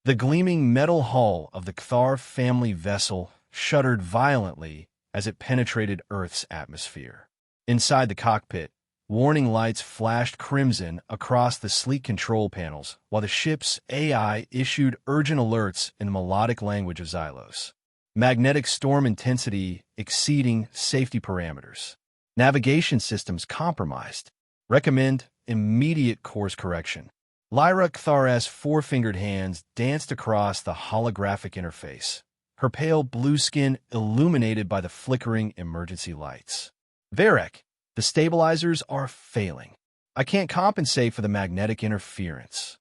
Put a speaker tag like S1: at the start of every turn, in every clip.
S1: The gleaming metal hull of the Cathar family vessel shuddered violently as it penetrated Earth's atmosphere. Inside the cockpit, warning lights flashed crimson across the sleek control panels, while the ship's AI issued urgent alerts in the melodic language of Xylos. Magnetic storm intensity exceeding safety parameters. Navigation systems compromised. Recommend immediate course correction. Lyra Kthar's four-fingered hands danced across the holographic interface, her pale blue skin illuminated by the flickering emergency lights. Varek, the stabilizers are failing. I can't compensate for the magnetic interference.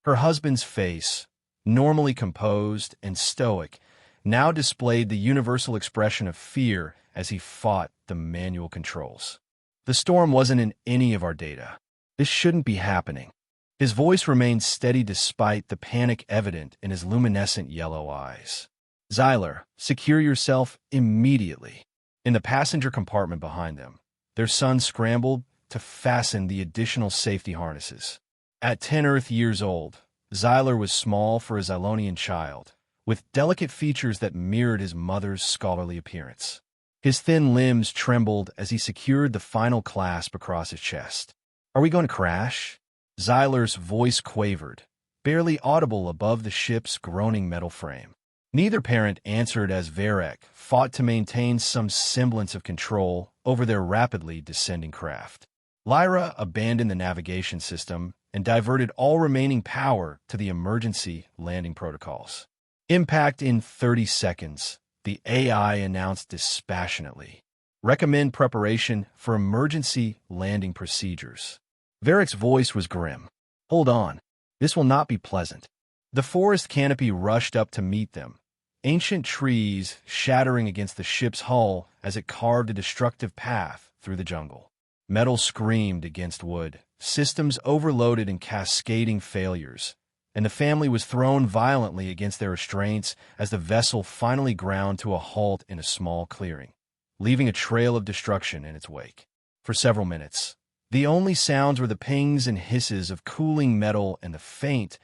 S1: Her husband's face, normally composed and stoic, now displayed the universal expression of fear as he fought the manual controls. The storm wasn't in any of our data. This shouldn't be happening. His voice remained steady despite the panic evident in his luminescent yellow eyes. Xyler, secure yourself immediately. In the passenger compartment behind them, their son scrambled to fasten the additional safety harnesses. At 10 Earth years old, Xyler was small for a Xylonian child, with delicate features that mirrored his mother's scholarly appearance. His thin limbs trembled as he secured the final clasp across his chest. Are we going to crash? Xyler's voice quavered, barely audible above the ship's groaning metal frame. Neither parent answered as Varek fought to maintain some semblance of control over their rapidly descending craft. Lyra abandoned the navigation system and diverted all remaining power to the emergency landing protocols. Impact in 30 seconds, the AI announced dispassionately. Recommend preparation for emergency landing procedures. Varek's voice was grim. Hold on. This will not be pleasant. The forest canopy rushed up to meet them, ancient trees shattering against the ship's hull as it carved a destructive path through the jungle. Metal screamed against wood, systems overloaded in cascading failures, and the family was thrown violently against their restraints as the vessel finally ground to a halt in a small clearing, leaving a trail of destruction in its wake. For several minutes, the only sounds were the pings and hisses of cooling metal and the faint,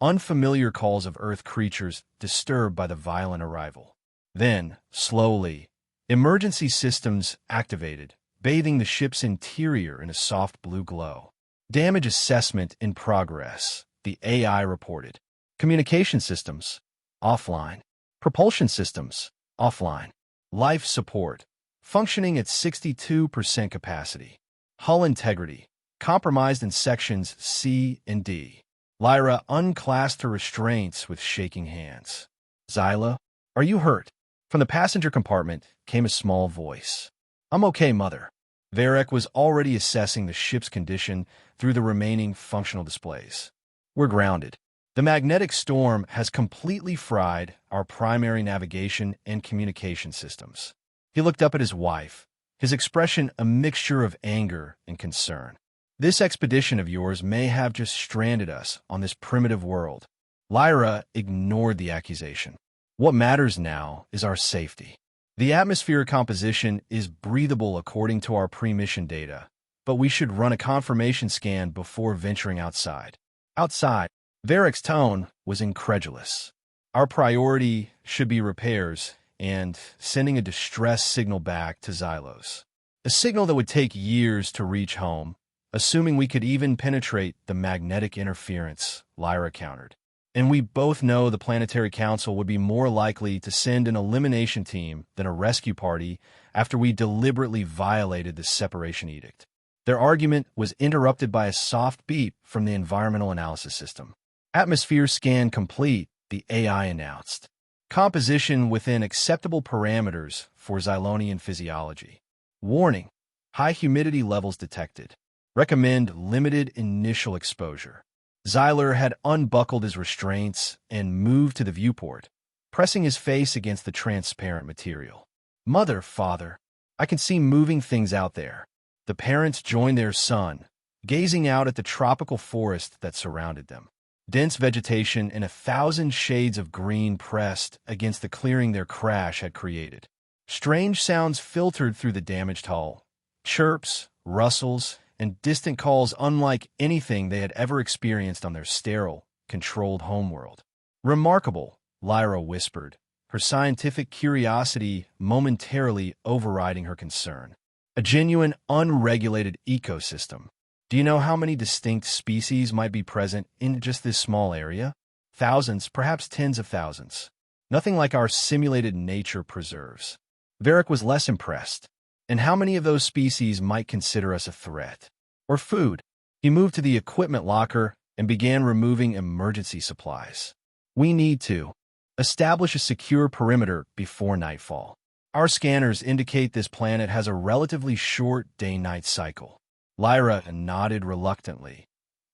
S1: unfamiliar calls of Earth creatures disturbed by the violent arrival. Then, slowly, emergency systems activated, bathing the ship's interior in a soft blue glow. Damage assessment in progress, the AI reported. Communication systems, offline. Propulsion systems, offline. Life support, functioning at 62% capacity. Hull integrity, compromised in sections C and D. Lyra unclasped her restraints with shaking hands. Xyla, are you hurt? From the passenger compartment came a small voice. I'm okay, Mother. Varek was already assessing the ship's condition through the remaining functional displays. We're grounded. The magnetic storm has completely fried our primary navigation and communication systems. He looked up at his wife, his expression a mixture of anger and concern. This expedition of yours may have just stranded us on this primitive world. Lyra ignored the accusation. What matters now is our safety. The atmospheric composition is breathable according to our pre-mission data, but we should run a confirmation scan before venturing outside. Outside, Varek's tone was incredulous. Our priority should be repairs and sending a distress signal back to Xylos. A signal that would take years to reach home, assuming we could even penetrate the magnetic interference, Lyra countered. And we both know the Planetary Council would be more likely to send an elimination team than a rescue party after we deliberately violated the separation edict. Their argument was interrupted by a soft beep from the environmental analysis system. Atmosphere scan complete, the AI announced. Composition within acceptable parameters for Xylonian physiology. Warning, high humidity levels detected. Recommend limited initial exposure. Xyler had unbuckled his restraints and moved to the viewport, pressing his face against the transparent material. Mother, Father, I can see moving things out there. The parents joined their son, gazing out at the tropical forest that surrounded them. Dense vegetation and 1,000 shades of green pressed against the clearing their crash had created. Strange sounds filtered through the damaged hull. Chirps, rustles, and distant calls unlike anything they had ever experienced on their sterile, controlled homeworld. Remarkable, Lyra whispered, her scientific curiosity momentarily overriding her concern. A genuine, unregulated ecosystem. Do you know how many distinct species might be present in just this small area? Thousands, perhaps tens of thousands. Nothing like our simulated nature preserves. Varric was less impressed. And how many of those species might consider us a threat? Or food? He moved to the equipment locker and began removing emergency supplies. We need to establish a secure perimeter before nightfall. Our scanners indicate this planet has a relatively short day-night cycle. Lyra nodded reluctantly,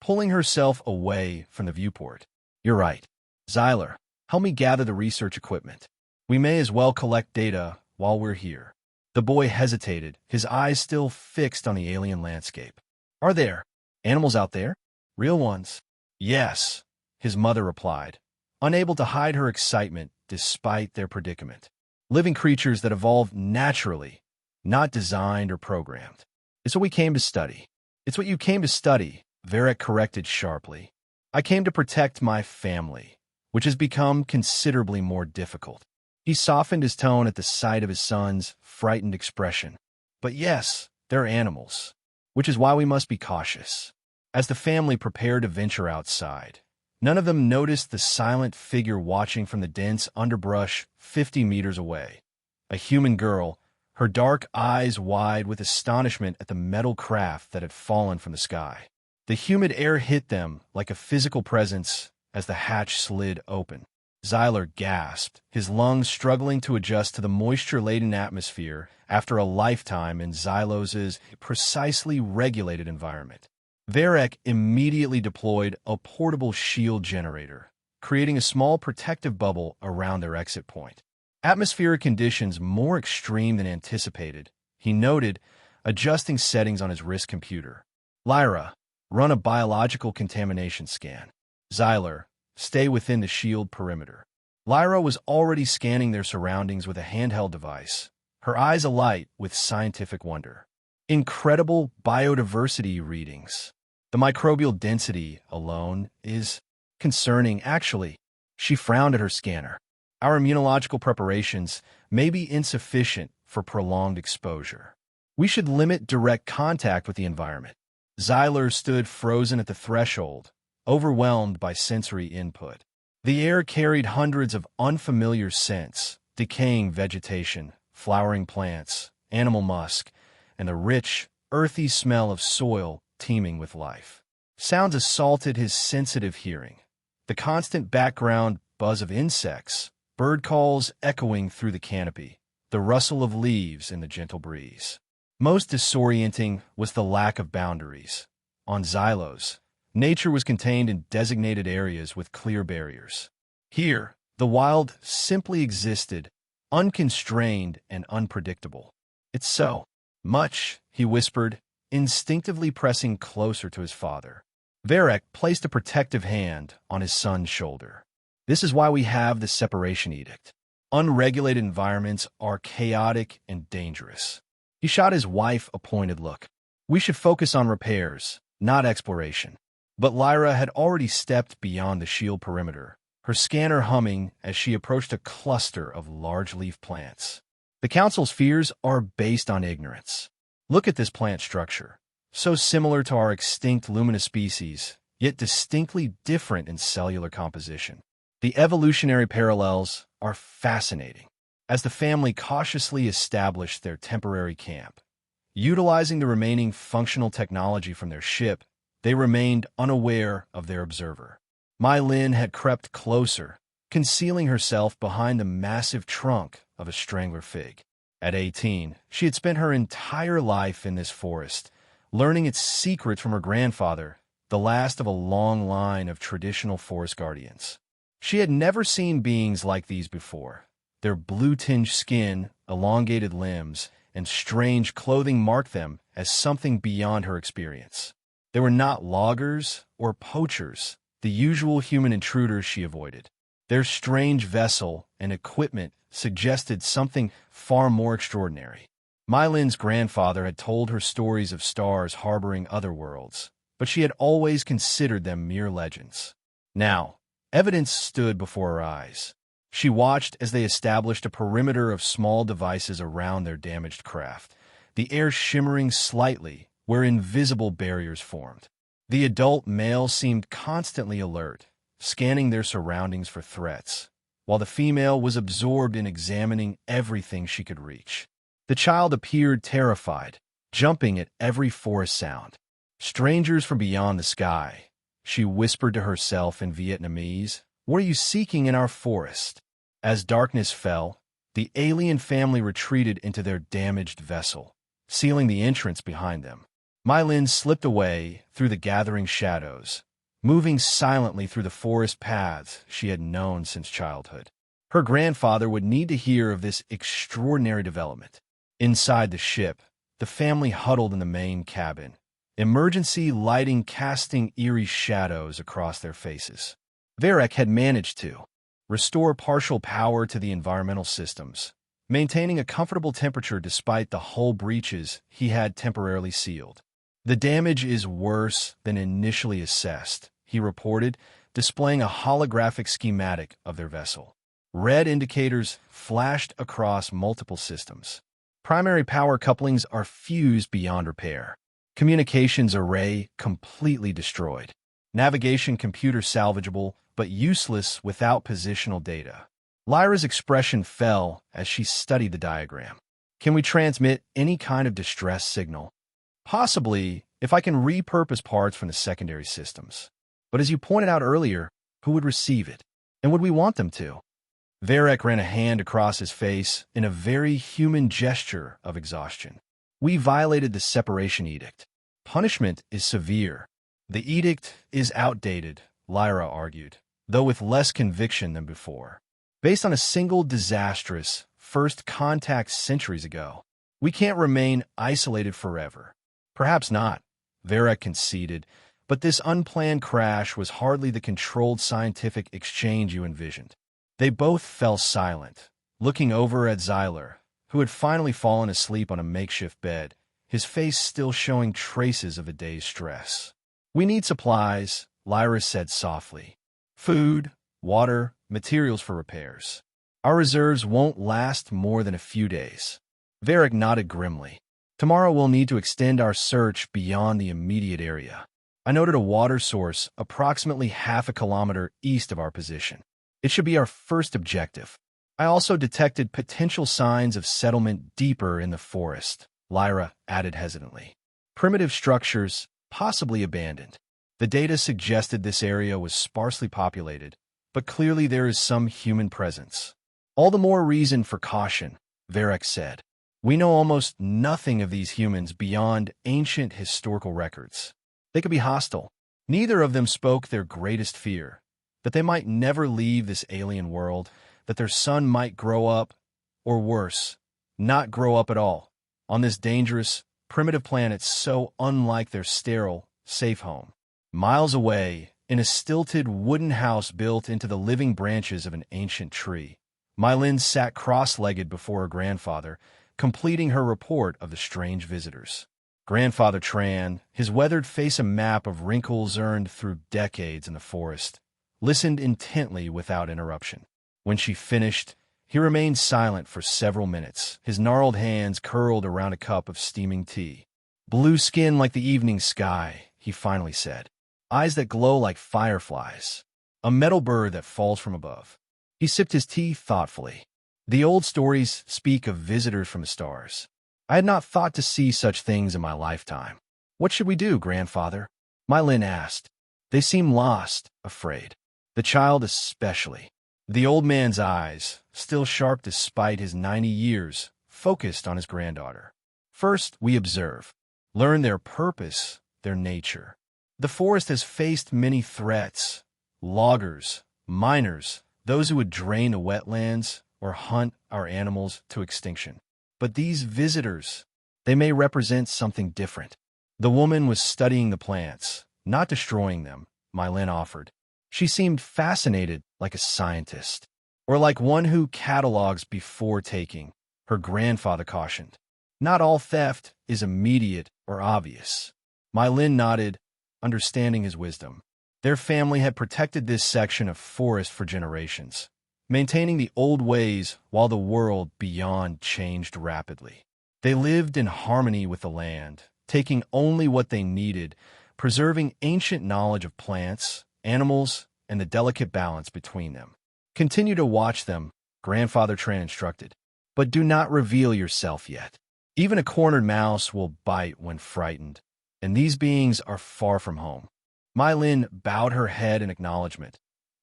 S1: pulling herself away from the viewport. You're right. Xyler, help me gather the research equipment. We may as well collect data while we're here. The boy hesitated, his eyes still fixed on the alien landscape. Are there animals out there? Real ones? Yes, his mother replied, unable to hide her excitement despite their predicament. Living creatures that evolved naturally, not designed or programmed. It's what we came to study. It's what you came to study, Varric corrected sharply. I came to protect my family, which has become considerably more difficult. He softened his tone at the sight of his son's frightened expression. But yes, they're animals, which is why we must be cautious. As the family prepared to venture outside, none of them noticed the silent figure watching from the dense underbrush 50 meters away. A human girl, her dark eyes wide with astonishment at the metal craft that had fallen from the sky. The humid air hit them like a physical presence as the hatch slid open. Xyler gasped, his lungs struggling to adjust to the moisture-laden atmosphere after a lifetime in Xylos's precisely regulated environment. Varric immediately deployed a portable shield generator, creating a small protective bubble around their exit point. Atmospheric conditions more extreme than anticipated, he noted, adjusting settings on his wrist computer. Lyra, run a biological contamination scan. Xyler, stay within the shield perimeter. Lyra was already scanning their surroundings with a handheld device, her eyes alight with scientific wonder. Incredible biodiversity readings. The microbial density alone is concerning, actually. She frowned at her scanner. Our immunological preparations may be insufficient for prolonged exposure. We should limit direct contact with the environment. Xyler stood frozen at the threshold, overwhelmed by sensory input. The air carried hundreds of unfamiliar scents, decaying vegetation, flowering plants, animal musk, and the rich, earthy smell of soil teeming with life. Sounds assaulted his sensitive hearing. The constant background buzz of insects, bird calls echoing through the canopy, the rustle of leaves in the gentle breeze. Most disorienting was the lack of boundaries. On Xylos, nature was contained in designated areas with clear barriers. Here, the wild simply existed, unconstrained and unpredictable. It's so much, he whispered, instinctively pressing closer to his father. Varric placed a protective hand on his son's shoulder. This is why we have the separation edict. Unregulated environments are chaotic and dangerous. He shot his wife a pointed look. We should focus on repairs, not exploration. But Lyra had already stepped beyond the shield perimeter, her scanner humming as she approached a cluster of large-leaf plants. The Council's fears are based on ignorance. Look at this plant structure, so similar to our extinct Lumina species, yet distinctly different in cellular composition. The evolutionary parallels are fascinating. As the family cautiously established their temporary camp, utilizing the remaining functional technology from their ship, they remained unaware of their observer. Mai Lin had crept closer, concealing herself behind the massive trunk of a strangler fig. At 18, she had spent her entire life in this forest, learning its secrets from her grandfather, the last of a long line of traditional forest guardians. She had never seen beings like these before. Their blue-tinged skin, elongated limbs, and strange clothing marked them as something beyond her experience. They were not loggers or poachers, the usual human intruders she avoided. Their strange vessel and equipment suggested something far more extraordinary. Mai Lin's grandfather had told her stories of stars harboring other worlds, but she had always considered them mere legends. Now, Evidence stood before her eyes. She watched as they established a perimeter of small devices around their damaged craft, the air shimmering slightly where invisible barriers formed. The adult male seemed constantly alert, scanning their surroundings for threats, while the female was absorbed in examining everything she could reach. The child appeared terrified, jumping at every forest sound. "Strangers from beyond the sky," she whispered to herself in Vietnamese. "What are you seeking in our forest?" As darkness fell, the alien family retreated into their damaged vessel, sealing the entrance behind them. My Lin slipped away through the gathering shadows, moving silently through the forest paths she had known since childhood. Her grandfather would need to hear of this extraordinary development. Inside the ship, the family huddled in the main cabin, emergency lighting casting eerie shadows across their faces. Varek had managed to restore partial power to the environmental systems, maintaining a comfortable temperature despite the hull breaches he had temporarily sealed. "The damage is worse than initially assessed," he reported, displaying a holographic schematic of their vessel. Red indicators flashed across multiple systems. Primary power couplings are fused beyond repair. Communications array completely destroyed. Navigation computer salvageable, but useless without positional data. Lyra's expression fell as she studied the diagram. "Can we transmit any kind of distress signal?" "Possibly, if I can repurpose parts from the secondary systems. But as you pointed out earlier, who would receive it? And would we want them to?" Varek ran a hand across his face in a very human gesture of exhaustion. "We violated the separation edict. Punishment is severe." "The edict is outdated," Lyra argued, though with less conviction than before. "Based on a single disastrous first contact centuries ago, we can't remain isolated forever." "Perhaps not," Varek conceded, "but this unplanned crash was hardly the controlled scientific exchange you envisioned." They both fell silent, looking over at Xyler, who had finally fallen asleep on a makeshift bed, his face still showing traces of the day's stress. "We need supplies," Lyra said softly. "Food, water, materials for repairs. Our reserves won't last more than a few days." Varek nodded grimly. "Tomorrow we'll need to extend our search beyond the immediate area. I noted a water source approximately half a kilometer east of our position. It should be our first objective." "I also detected potential signs of settlement deeper in the forest," Lyra added hesitantly. "Primitive structures, possibly abandoned. The data suggested this area was sparsely populated, but clearly there is some human presence." "All the more reason for caution," Varek said. "We know almost nothing of these humans beyond ancient historical records. They could be hostile." Neither of them spoke their greatest fear, that they might never leave this alien world, that their son might grow up, or worse, not grow up at all, on this dangerous, primitive planet so unlike their sterile, safe home. Miles away, in a stilted wooden house built into the living branches of an ancient tree, My Lin sat cross-legged before her grandfather, completing her report of the strange visitors. Grandfather Tran, his weathered face a map of wrinkles earned through decades in the forest, listened intently without interruption. When she finished, he remained silent for several minutes, his gnarled hands curled around a cup of steaming tea. "Blue skin like the evening sky," he finally said. "Eyes that glow like fireflies. A metal bird that falls from above." He sipped his tea thoughtfully. "The old stories speak of visitors from the stars. I had not thought to see such things in my lifetime." "What should we do, grandfather?" My Lin asked. "They seem lost, afraid. The child especially." The old man's eyes, still sharp despite his 90 years, focused on his granddaughter. "First, we observe. Learn their purpose, their nature. The forest has faced many threats. Loggers, miners, those who would drain the wetlands or hunt our animals to extinction. But these visitors, they may represent something different." The woman was studying the plants, not destroying them, My Lin offered. She seemed fascinated, like a scientist, or like one who catalogs before taking, her grandfather cautioned. "Not all theft is immediate or obvious." My Lin nodded, understanding his wisdom. Their family had protected this section of forest for generations, maintaining the old ways while the world beyond changed rapidly. They lived in harmony with the land, taking only what they needed, preserving ancient knowledge of plants, animals, and the delicate balance between them. Continue to watch them, Grandfather Tran instructed, but do not reveal yourself yet. Even a cornered mouse will bite when frightened, and these beings are far from home. Mai Lin bowed her head in acknowledgement,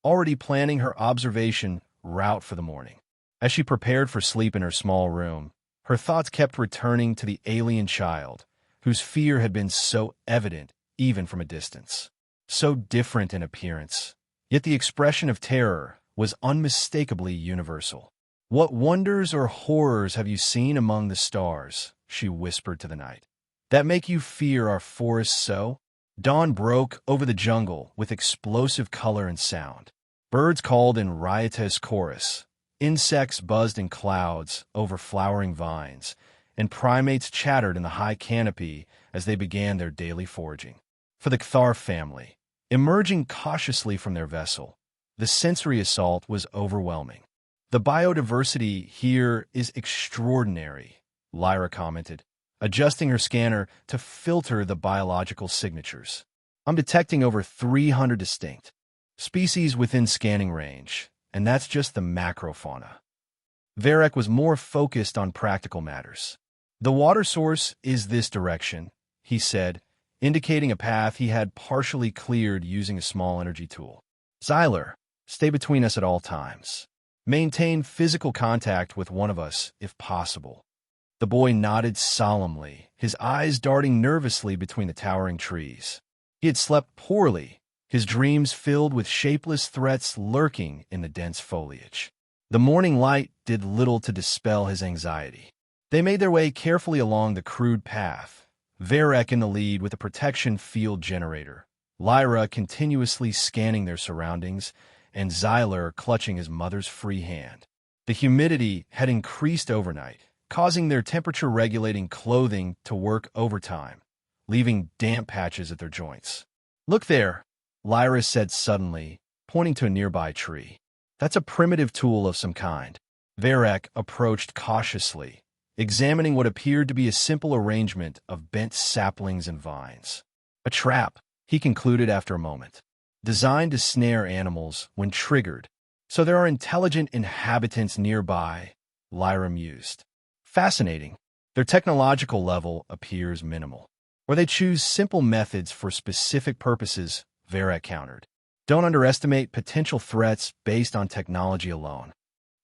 S1: already planning her observation route for the morning. As she prepared for sleep in her small room, her thoughts kept returning to the alien child, whose fear had been so evident even from a distance. So different in appearance, yet the expression of terror was unmistakably universal. "What wonders or horrors have you seen among the stars?" she whispered to the night. "That make you fear our forests so?" Dawn broke over the jungle with explosive color and sound. Birds called in riotous chorus, insects buzzed in clouds over flowering vines, and primates chattered in the high canopy as they began their daily foraging. For the Cathar family, emerging cautiously from their vessel, the sensory assault was overwhelming. "The biodiversity here is extraordinary," Lyra commented, adjusting her scanner to filter the biological signatures. "I'm detecting over 300 distinct species within scanning range, and that's just the macrofauna." Varek was more focused on practical matters. "The water source is this direction," he said, indicating a path he had partially cleared using a small energy tool. "Xyler, stay between us at all times. Maintain physical contact with one of us, if possible." The boy nodded solemnly, his eyes darting nervously between the towering trees. He had slept poorly, his dreams filled with shapeless threats lurking in the dense foliage. The morning light did little to dispel his anxiety. They made their way carefully along the crude path, Varek in the lead with a protection field generator, Lyra continuously scanning their surroundings, and Xyler clutching his mother's free hand. The humidity had increased overnight, causing their temperature-regulating clothing to work overtime, leaving damp patches at their joints. "Look there," Lyra said suddenly, pointing to a nearby tree. "That's a primitive tool of some kind." Varek approached cautiously, examining what appeared to be a simple arrangement of bent saplings and vines. "A trap," he concluded after a moment, "designed to snare animals when triggered. So there are intelligent inhabitants nearby," Lyra mused. "Fascinating. Their technological level appears minimal. Or they choose simple methods for specific purposes," Varek countered. "Don't underestimate potential threats based on technology alone."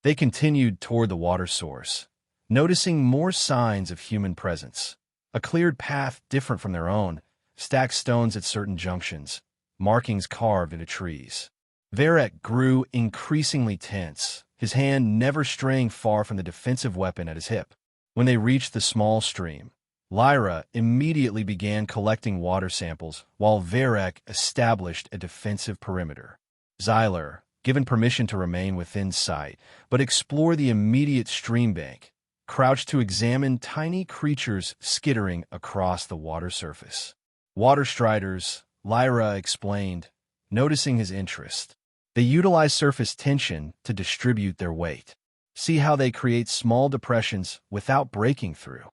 S1: They continued toward the water source, noticing more signs of human presence. A cleared path different from their own, stacked stones at certain junctions, markings carved into trees. Varek grew increasingly tense, his hand never straying far from the defensive weapon at his hip. When they reached the small stream, Lyra immediately began collecting water samples while Varek established a defensive perimeter. Xyler, given permission to remain within sight, but explore the immediate stream bank, crouched to examine tiny creatures skittering across the water surface. "Water striders," Lyra explained, noticing his interest. "They utilize surface tension to distribute their weight. See how they create small depressions without breaking through."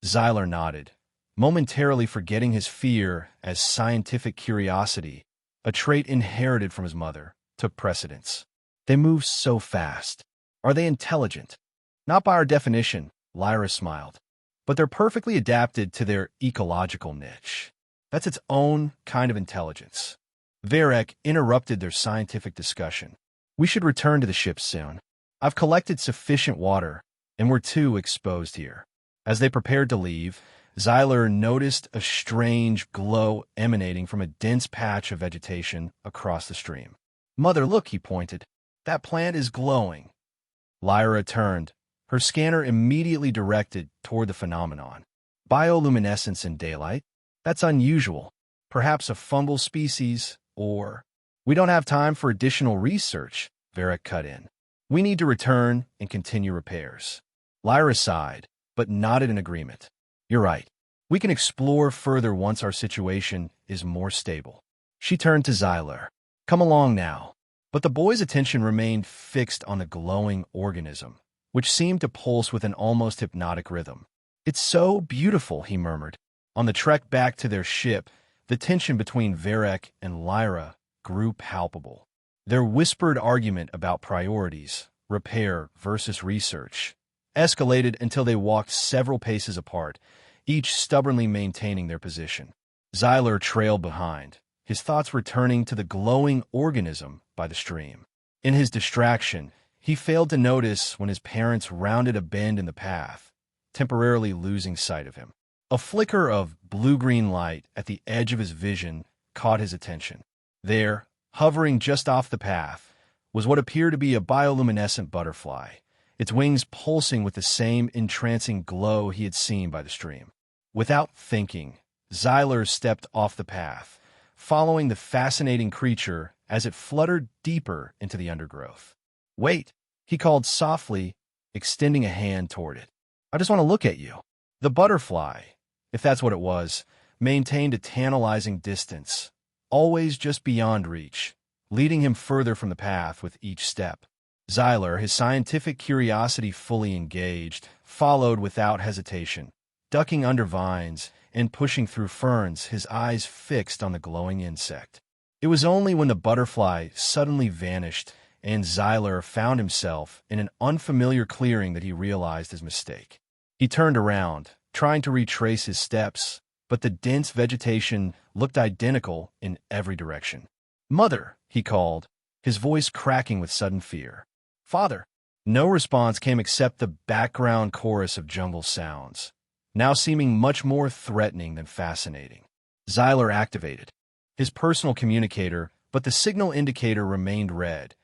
S1: Xyler nodded, momentarily forgetting his fear as scientific curiosity, a trait inherited from his mother, took precedence. "They move so fast. Are they intelligent?" "Not by our definition," Lyra smiled, "but they're perfectly adapted to their ecological niche. That's its own kind of intelligence." Varek interrupted their scientific discussion. "We should return to the ship soon. I've collected sufficient water, and we're too exposed here." As they prepared to leave, Xyler noticed a strange glow emanating from a dense patch of vegetation across the stream. "Mother, look," he pointed. "That plant is glowing." Lyra turned, her scanner immediately directed toward the phenomenon. "Bioluminescence in daylight? That's unusual. Perhaps a fungal species, or—" "We don't have time for additional research," Varek cut in. "We need to return and continue repairs." Lyra sighed, but nodded in agreement. "You're right. We can explore further once our situation is more stable." She turned to Xyler. Come along now. But the boy's attention remained fixed on the glowing organism, which seemed to pulse with an almost hypnotic rhythm. It's so beautiful, he murmured. On the trek back to their ship, the tension between Varek and Lyra grew palpable. Their whispered argument about priorities, repair versus research, escalated until they walked several paces apart, each stubbornly maintaining their position. Xyler trailed behind, his thoughts returning to the glowing organism by the stream. In his distraction, he failed to notice when his parents rounded a bend in the path, temporarily losing sight of him. A flicker of blue-green light at the edge of his vision caught his attention. There, hovering just off the path, was what appeared to be a bioluminescent butterfly, its wings pulsing with the same entrancing glow he had seen by the stream. Without thinking, Xyler stepped off the path, following the fascinating creature as it fluttered deeper into the undergrowth. "Wait," he called softly, extending a hand toward it. "I just want to look at you." The butterfly, if that's what it was, maintained a tantalizing distance, always just beyond reach, leading him further from the path with each step. Xyler, his scientific curiosity fully engaged, followed without hesitation, ducking under vines and pushing through ferns, his eyes fixed on the glowing insect. It was only when the butterfly suddenly vanished and Xyler found himself in an unfamiliar clearing that he realized his mistake. He turned around, trying to retrace his steps, but the dense vegetation looked identical in every direction. "Mother," he called, his voice cracking with sudden fear. "Father." No response came except the background chorus of jungle sounds, now seeming much more threatening than fascinating. Xyler activated his personal communicator, but the signal indicator remained red,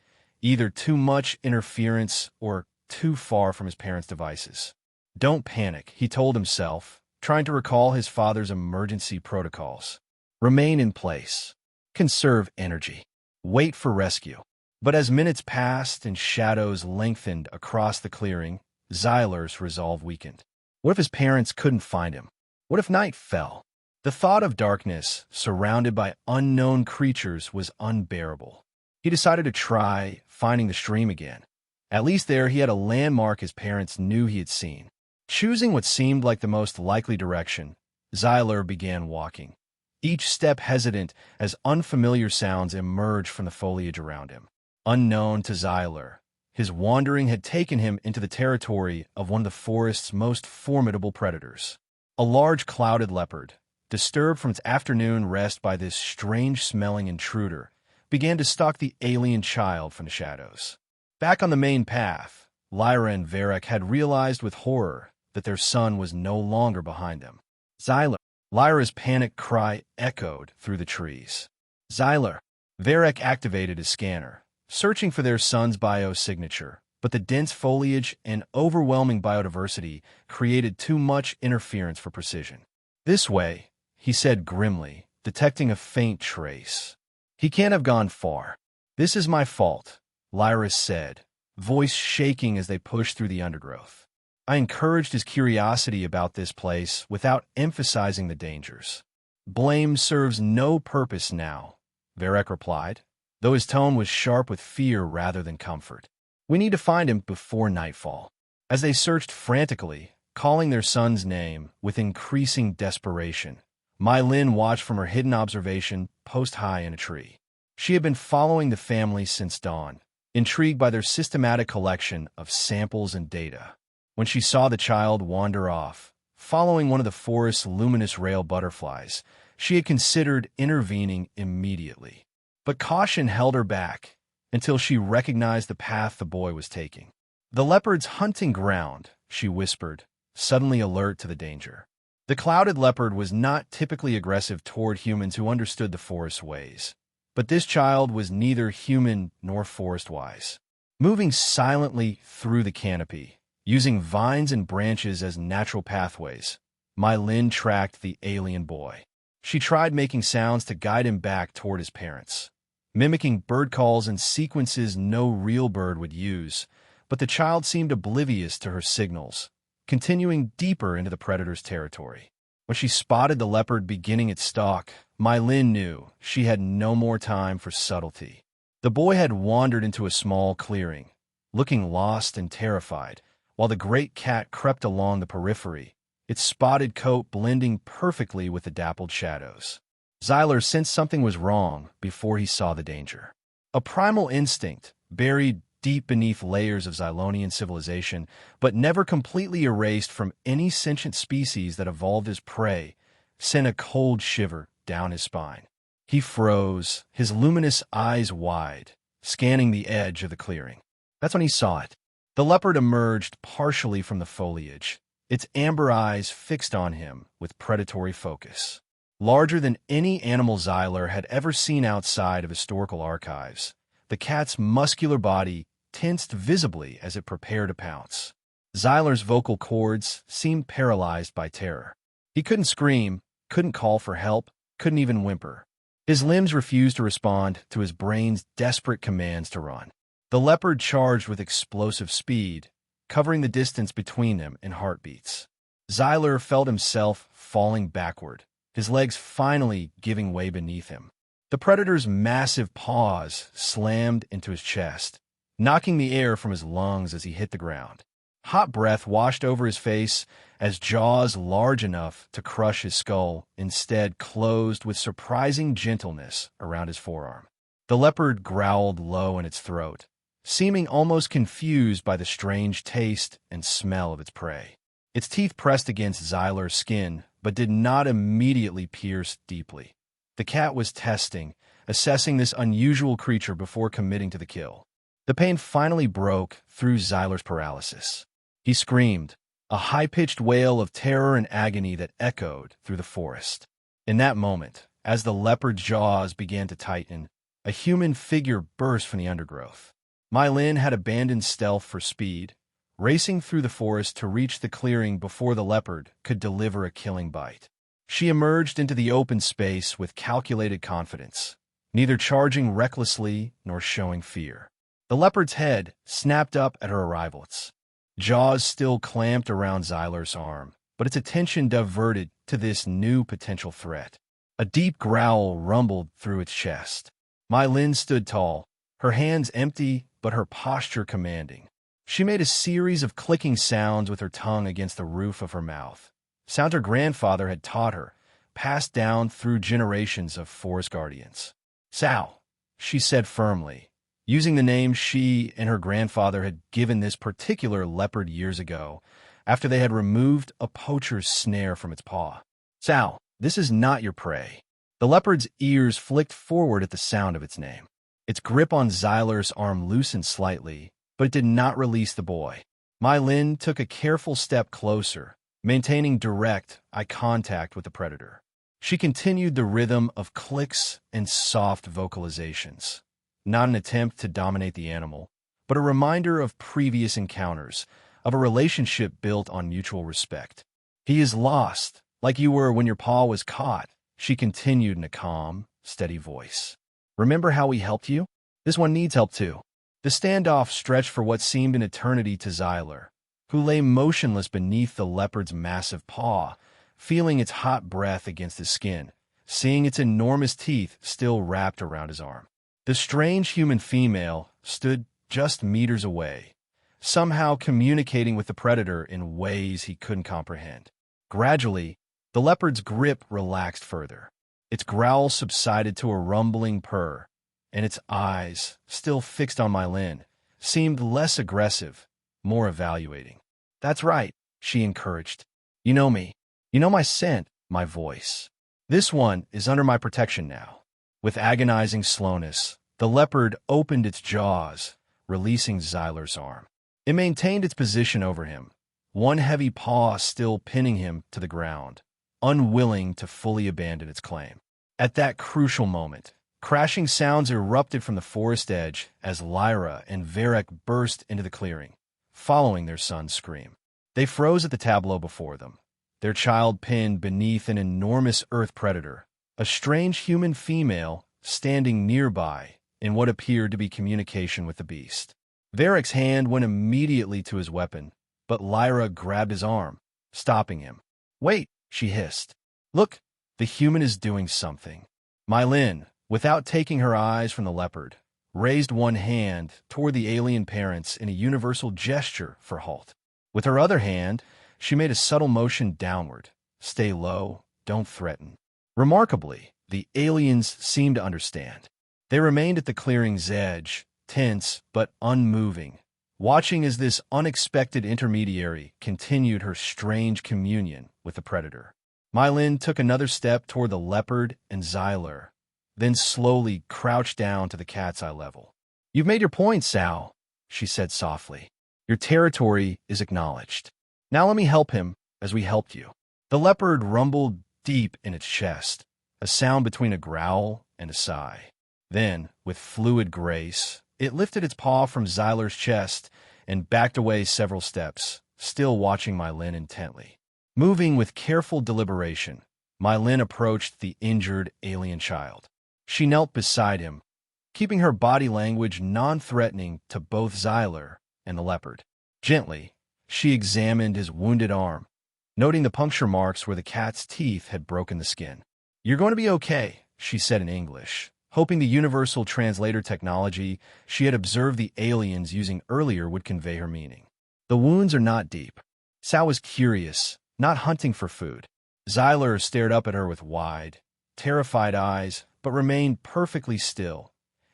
S1: either too much interference or too far from his parents' devices. "Don't panic," he told himself, trying to recall his father's emergency protocols. "Remain in place. Conserve energy. Wait for rescue." But as minutes passed and shadows lengthened across the clearing, Xyler's resolve weakened. What if his parents couldn't find him? What if night fell? The thought of darkness, surrounded by unknown creatures, was unbearable. He decided to try finding the stream again. At least there he had a landmark his parents knew he had seen. Choosing what seemed like the most likely direction, Xyler began walking, each step hesitant as unfamiliar sounds emerged from the foliage around him. Unknown to Xyler, his wandering had taken him into the territory of one of the forest's most formidable predators. A large clouded leopard, disturbed from its afternoon rest by this strange-smelling intruder, began to stalk the alien child from the shadows. Back on the main path, Lyra and Varek had realized with horror that their son was no longer behind them. "Xyler!" Lyra's panicked cry echoed through the trees. "Xyler!" Varek activated his scanner, searching for their son's biosignature, but the dense foliage and overwhelming biodiversity created too much interference for precision. "This way," he said grimly, detecting a faint trace. "He can't have gone far." "This is my fault," Lyra said, voice shaking as they pushed through the undergrowth. "I encouraged his curiosity about this place without emphasizing the dangers." "Blame serves no purpose now," Varek replied, though his tone was sharp with fear rather than comfort. "We need to find him before nightfall." As they searched frantically, calling their son's name with increasing desperation, Mai Lin watched from her hidden observation post high in a tree. She had been following the family since dawn, intrigued by their systematic collection of samples and data. When she saw the child wander off, following one of the forest's luminous rail butterflies, she had considered intervening immediately. But caution held her back until she recognized the path the boy was taking. "The leopard's hunting ground," she whispered, suddenly alert to the danger. The clouded leopard was not typically aggressive toward humans who understood the forest's ways, but this child was neither human nor forest-wise. Moving silently through the canopy, using vines and branches as natural pathways, Mai Lin tracked the alien boy. She tried making sounds to guide him back toward his parents, mimicking bird calls and sequences no real bird would use, but the child seemed oblivious to her signals, continuing deeper into the predator's territory. When she spotted the leopard beginning its stalk, Lin knew she had no more time for subtlety. The boy had wandered into a small clearing, looking lost and terrified, while the great cat crept along the periphery, its spotted coat blending perfectly with the dappled shadows. Xyler sensed something was wrong before he saw the danger. A primal instinct, buried deep beneath layers of Xylonian civilization, but never completely erased from any sentient species that evolved as prey, sent a cold shiver down his spine. He froze, his luminous eyes wide, scanning the edge of the clearing. That's when he saw it. The leopard emerged partially from the foliage, its amber eyes fixed on him with predatory focus. Larger than any animal Xyler had ever seen outside of historical archives, the cat's muscular body tensed visibly as it prepared to pounce. Xyler's vocal cords seemed paralyzed by terror. He couldn't scream, couldn't call for help, couldn't even whimper. His limbs refused to respond to his brain's desperate commands to run. The leopard charged with explosive speed, covering the distance between them in heartbeats. Xyler felt himself falling backward, his legs finally giving way beneath him. The predator's massive paws slammed into his chest, knocking the air from his lungs as he hit the ground. Hot breath washed over his face as jaws large enough to crush his skull instead closed with surprising gentleness around his forearm. The leopard growled low in its throat, seeming almost confused by the strange taste and smell of its prey. Its teeth pressed against Xyler's skin, but did not immediately pierce deeply. The cat was testing, assessing this unusual creature before committing to the kill. The pain finally broke through Xyler's paralysis. He screamed, a high-pitched wail of terror and agony that echoed through the forest. In that moment, as the leopard's jaws began to tighten, a human figure burst from the undergrowth. Lin had abandoned stealth for speed, racing through the forest to reach the clearing before the leopard could deliver a killing bite. She emerged into the open space with calculated confidence, neither charging recklessly nor showing fear. The leopard's head snapped up at her arrival. Its jaws still clamped around Xyler's arm, but its attention diverted to this new potential threat. A deep growl rumbled through its chest. Lin stood tall, her hands empty but her posture commanding. She made a series of clicking sounds with her tongue against the roof of her mouth, sounds her grandfather had taught her, passed down through generations of forest guardians. "Sao," she said firmly, using the name she and her grandfather had given this particular leopard years ago, after they had removed a poacher's snare from its paw. "Sao, this is not your prey." The leopard's ears flicked forward at the sound of its name. Its grip on Xyler's arm loosened slightly, but it did not release the boy. Lin took a careful step closer, maintaining direct eye contact with the predator. She continued the rhythm of clicks and soft vocalizations, not an attempt to dominate the animal, but a reminder of previous encounters, of a relationship built on mutual respect. "He is lost, like you were when your paw was caught," she continued in a calm, steady voice. "Remember how we helped you? This one needs help too." The standoff stretched for what seemed an eternity to Xyler, who lay motionless beneath the leopard's massive paw, feeling its hot breath against his skin, seeing its enormous teeth still wrapped around his arm. The strange human female stood just meters away, somehow communicating with the predator in ways he couldn't comprehend. Gradually, the leopard's grip relaxed further. Its growl subsided to a rumbling purr, and its eyes, still fixed on Lin, seemed less aggressive, more evaluating. "That's right," she encouraged. "You know me. You know my scent, my voice. This one is under my protection now." With agonizing slowness, the leopard opened its jaws, releasing Xyler's arm. It maintained its position over him, one heavy paw still pinning him to the ground, unwilling to fully abandon its claim. At that crucial moment, crashing sounds erupted from the forest edge as Lyra and Varek burst into the clearing, following their son's scream. They froze at the tableau before them, their child pinned beneath an enormous earth predator, a strange human female standing nearby in what appeared to be communication with the beast. Varek's hand went immediately to his weapon, but Lyra grabbed his arm, stopping him. "Wait," she hissed. "Look, The human is doing something. Mylin, without taking her eyes from the leopard, raised one hand toward the alien parents in a universal gesture for halt. With her other hand, she made a subtle motion downward. Stay low, don't threaten. Remarkably, the aliens seemed to understand. They remained at the clearing's edge, tense but unmoving, watching as this unexpected intermediary continued her strange communion with the predator. Mylin took another step toward the leopard and Xyler, then slowly crouched down to the cat's eye level. "You've made your point, Sal," she said softly. "Your territory is acknowledged. Now let me help him as we helped you." The leopard rumbled deep in its chest, a sound between a growl and a sigh. Then, with fluid grace, it lifted its paw from Xyler's chest and backed away several steps, still watching Mylin intently. Moving with careful deliberation, Mylin approached the injured alien child. She knelt beside him, keeping her body language non-threatening to both Xyler and the leopard. Gently, she examined his wounded arm, noting the puncture marks where the cat's teeth had broken the skin. "You're going to be okay," she said in English, hoping the universal translator technology she had observed the aliens using earlier would convey her meaning. "The wounds are not deep." Sal was curious, not hunting for food. Xyler stared up at her with wide, terrified eyes, but remained perfectly still,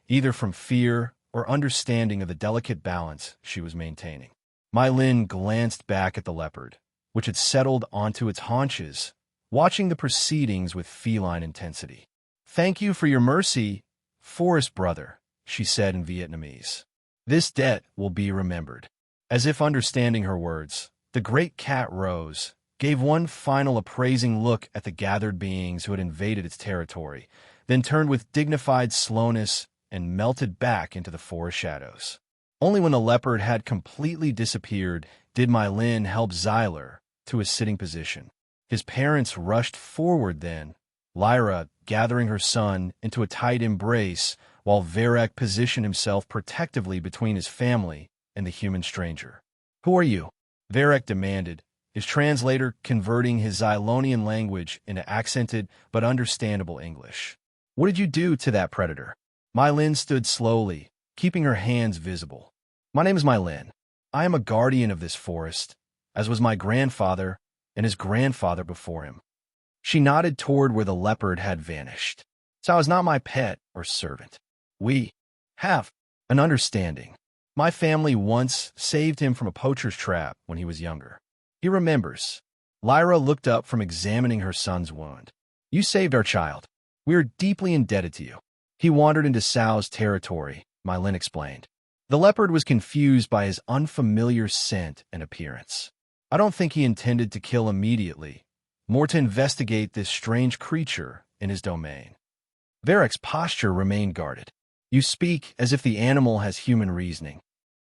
S1: either from fear or understanding of the delicate balance she was maintaining. Mylin glanced back at the leopard, which had settled onto its haunches, watching the proceedings with feline intensity. "Thank you for your mercy, forest brother," she said in Vietnamese. "This debt will be remembered." As if understanding her words, the great cat rose, gave one final appraising look at the gathered beings who had invaded its territory, then turned with dignified slowness and melted back into the forest shadows. Only when the leopard had completely disappeared did Mylin help Xyler to a sitting position. His parents rushed forward then, Lyra gathering her son into a tight embrace while Varek positioned himself protectively between his family and the human stranger. "Who are you?" Varek demanded, his translator converting his Xylonian language into accented but understandable English. "What did you do to that predator?" Mylin stood slowly, keeping her hands visible. "My name is Mylin. I am a guardian of this forest, as was my grandfather and his grandfather before him." She nodded toward where the leopard had vanished. "Sal is not my pet or servant. We have an understanding. My family once saved him from a poacher's trap when he was younger. He remembers." Lyra looked up from examining her son's wound. "You saved our child. We are deeply indebted to you." "He wandered into Sal's territory," Mylin explained. The leopard was confused by his unfamiliar scent and appearance. "I don't think he intended to kill immediately, more to investigate this strange creature in his domain." Varek's posture remained guarded. "You speak as if the animal has human reasoning."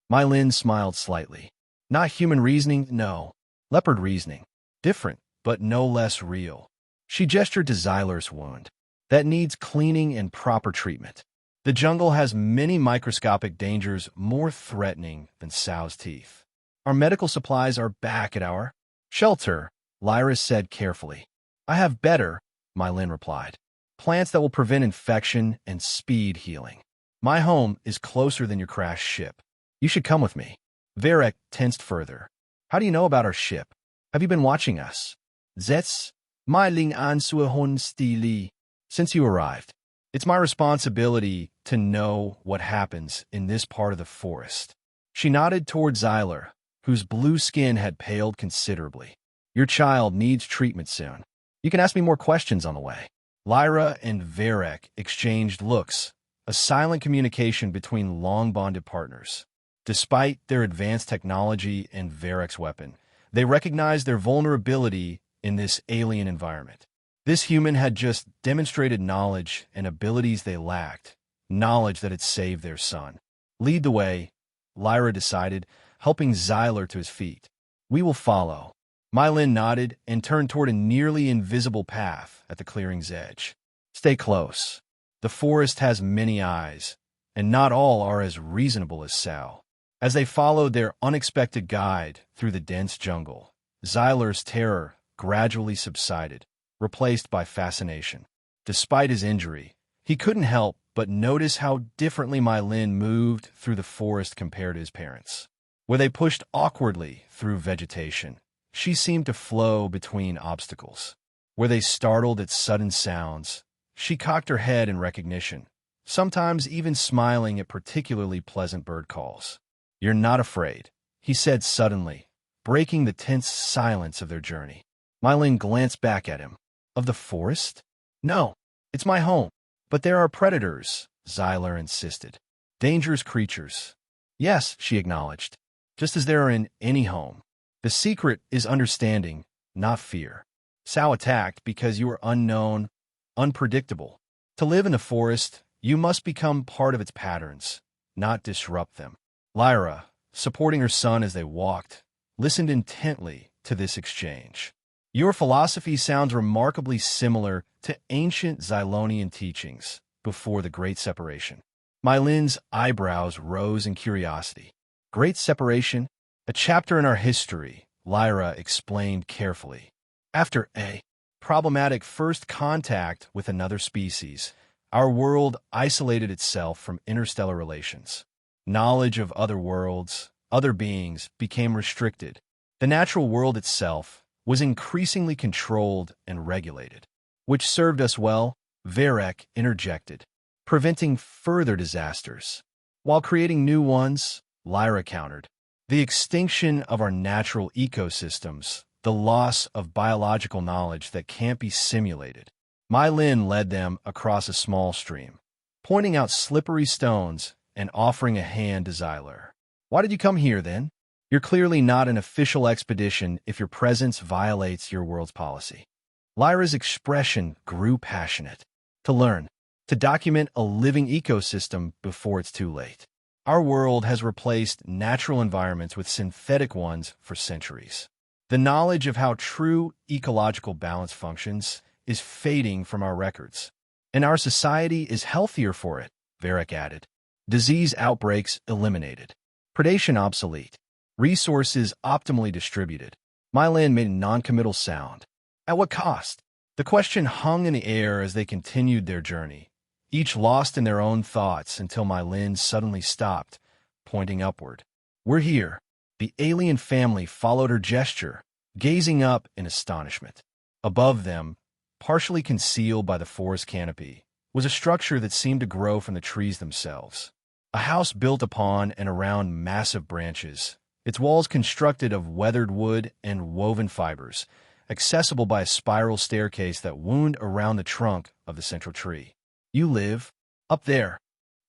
S1: Mylin smiled slightly. "Not human reasoning, no. Leopard reasoning. Different, but no less real." She gestured to Xyler's wound. "That needs cleaning and proper treatment. The jungle has many microscopic dangers more threatening than sow's teeth. Our medical supplies are back at our shelter," Lyra said carefully. "I have better," Mylin replied. "Plants that will prevent infection and speed healing. My home is closer than your crashed ship. You should come with me." Varek tensed further. "How do you know about our ship? Have you been watching us?" "Zets, Mylin ansuhon stili." "Since you arrived. It's my responsibility to know what happens in this part of the forest." She nodded toward Xyler, whose blue skin had paled considerably. "Your child needs treatment soon. You can ask me more questions on the way." Lyra and Varek exchanged looks, a silent communication between long-bonded partners. Despite their advanced technology and Varek's weapon, they recognized their vulnerability in this alien environment. This human had just demonstrated knowledge and abilities they lacked, knowledge that had saved their son. "Lead the way," Lyra decided, helping Xyler to his feet. "We will follow." Mylin nodded and turned toward a nearly invisible path at the clearing's edge. "Stay close. The forest has many eyes, and not all are as reasonable as Sal." As they followed their unexpected guide through the dense jungle, Xyler's terror gradually subsided, replaced by fascination. Despite his injury, he couldn't help but notice how differently My Lin moved through the forest compared to his parents. Where they pushed awkwardly through vegetation, she seemed to flow between obstacles. Where they startled at sudden sounds, she cocked her head in recognition, sometimes even smiling at particularly pleasant bird calls. "You're not afraid," he said suddenly, breaking the tense silence of their journey. My Lin glanced back at him. "Of the forest? No, it's my home. But there are predators," Xyler insisted. "Dangerous creatures." "Yes," she acknowledged, "just as there are in any home. The secret is understanding, not fear. Sao attacked because you are unknown, unpredictable. To live in the forest, you must become part of its patterns, not disrupt them." Lyra, supporting her son as they walked, listened intently to this exchange. "Your philosophy sounds remarkably similar to ancient Xylonian teachings before the Great Separation." My Lin's eyebrows rose in curiosity. "Great Separation? A chapter in our history," Lyra explained carefully. "After a problematic first contact with another species, our world isolated itself from interstellar relations. Knowledge of other worlds, other beings, became restricted. The natural world itself was increasingly controlled and regulated. Which served us well," Varek interjected, "preventing further disasters, while creating new ones," Lyra countered. "The extinction of our natural ecosystems, the loss of biological knowledge that can't be simulated." My Lin led them across a small stream, pointing out slippery stones and offering a hand to Xyler. "Why did you come here, then? You're clearly not an official expedition if your presence violates your world's policy." Lyra's expression grew passionate. "To learn, to document a living ecosystem before it's too late. Our world has replaced natural environments with synthetic ones for centuries. The knowledge of how true ecological balance functions is fading from our records. And our society is healthier for it," Varek added. "Disease outbreaks eliminated. Predation obsolete. Resources optimally distributed." My Lin made a noncommittal sound. "At what cost?" The question hung in the air as they continued their journey, each lost in their own thoughts until My Lin suddenly stopped, pointing upward. "We're here." The alien family followed her gesture, gazing up in astonishment. Above them, partially concealed by the forest canopy, was a structure that seemed to grow from the trees themselves. A house built upon and around massive branches, its walls constructed of weathered wood and woven fibers, accessible by a spiral staircase that wound around the trunk of the central tree. "You live up there?"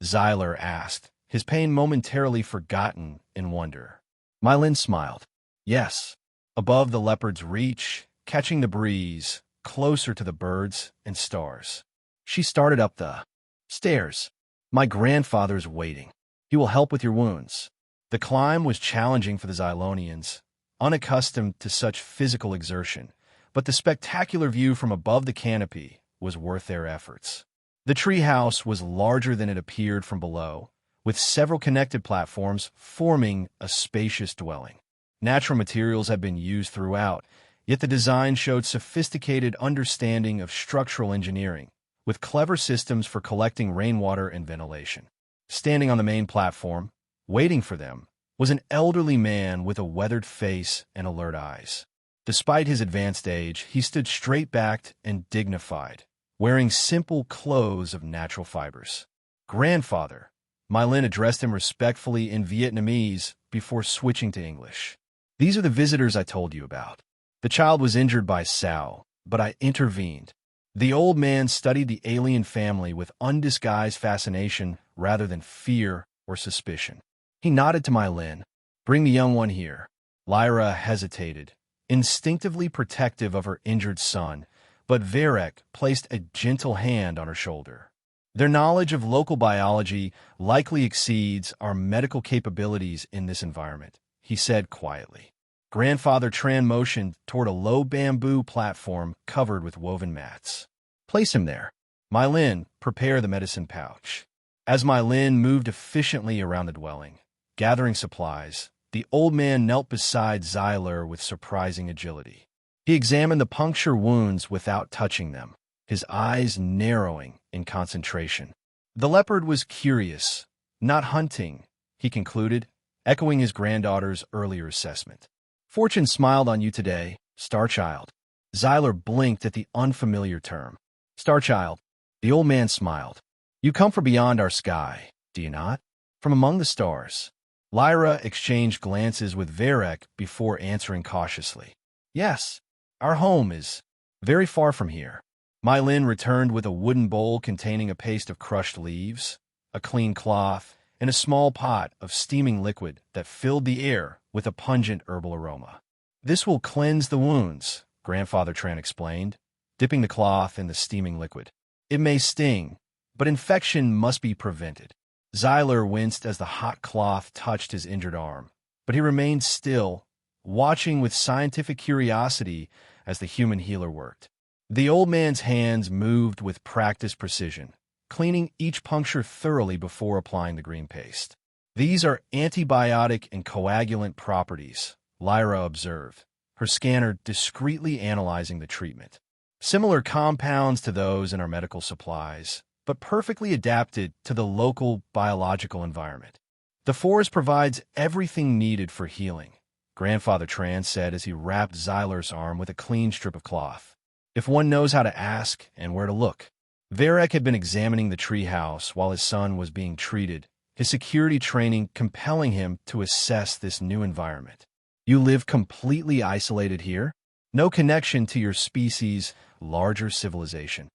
S1: Xyler asked, his pain momentarily forgotten in wonder. My Lin smiled. "Yes, above the leopard's reach, catching the breeze, closer to the birds and stars." She started up the stairs. "My grandfather's waiting. He will help with your wounds." The climb was challenging for the Xylonians, unaccustomed to such physical exertion, but the spectacular view from above the canopy was worth their efforts. The treehouse was larger than it appeared from below, with several connected platforms forming a spacious dwelling. Natural materials had been used throughout, yet the design showed sophisticated understanding of structural engineering, with clever systems for collecting rainwater and ventilation. Standing on the main platform, waiting for them, was an elderly man with a weathered face and alert eyes. Despite his advanced age, he stood straight-backed and dignified, wearing simple clothes of natural fibers. "Grandfather," My Lin addressed him respectfully in Vietnamese before switching to English. "These are the visitors I told you about. The child was injured by Sao, but I intervened." The old man studied the alien family with undisguised fascination rather than fear or suspicion. He nodded to My Lin. "Bring the young one here." Lyra hesitated, instinctively protective of her injured son, but Varek placed a gentle hand on her shoulder. "Their knowledge of local biology likely exceeds our medical capabilities in this environment," he said quietly. Grandfather Tran motioned toward a low bamboo platform covered with woven mats. "Place him there. My Lin, prepare the medicine pouch." As My Lin moved efficiently around the dwelling, gathering supplies, the old man knelt beside Xyler with surprising agility. He examined the puncture wounds without touching them, his eyes narrowing in concentration. The leopard was curious, not hunting, he concluded, echoing his granddaughter's earlier assessment. Fortune smiled on you today, Starchild. Xyler blinked at the unfamiliar term. Starchild. The old man smiled. You come from beyond our sky, do you not? From among the stars. Lyra exchanged glances with Varek before answering cautiously. Yes, our home is very far from here. Mylin returned with a wooden bowl containing a paste of crushed leaves, a clean cloth, and a small pot of steaming liquid that filled the air with a pungent herbal aroma. This will cleanse the wounds, Grandfather Tran explained, dipping the cloth in the steaming liquid. It may sting, but infection must be prevented. Xyler winced as the hot cloth touched his injured arm, but he remained still, watching with scientific curiosity as the human healer worked. The old man's hands moved with practiced precision, cleaning each puncture thoroughly before applying the green paste. These are antibiotic and coagulant properties, Lyra observed, her scanner discreetly analyzing the treatment. Similar compounds to those in our medical supplies, but perfectly adapted to the local biological environment. The forest provides everything needed for healing, Grandfather Tran said as he wrapped Xyler's arm with a clean strip of cloth. If one knows how to ask and where to look. Varek had been examining the treehouse while his son was being treated, his security training compelling him to assess this new environment. You live completely isolated here? No connection to your species' larger civilization.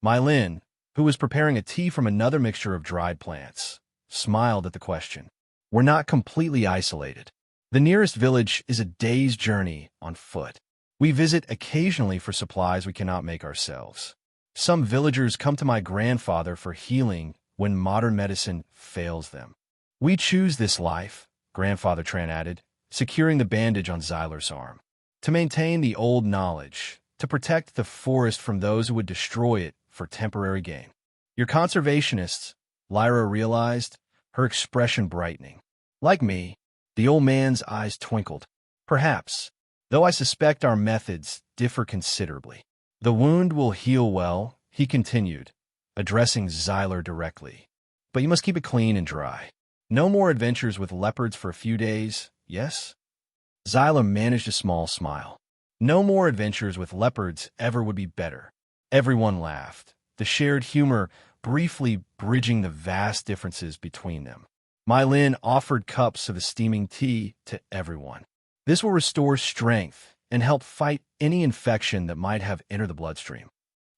S1: Mylin, who was preparing a tea from another mixture of dried plants, smiled at the question. We're not completely isolated. The nearest village is a day's journey on foot. We visit occasionally for supplies we cannot make ourselves. Some villagers come to my grandfather for healing when modern medicine fails them. We choose this life, Grandfather Tran added, securing the bandage on Xyler's arm, to maintain the old knowledge, to protect the forest from those who would destroy it for temporary gain. You're conservationists, Lyra realized, her expression brightening. Like me, the old man's eyes twinkled. Perhaps, though I suspect our methods differ considerably. The wound will heal well, he continued, addressing Xyler directly. But you must keep it clean and dry. No more adventures with leopards for a few days, yes? Xyler managed a small smile. No more adventures with leopards ever would be better. Everyone laughed, the shared humor briefly bridging the vast differences between them. Mylin offered cups of the steaming tea to everyone. This will restore strength and help fight any infection that might have entered the bloodstream.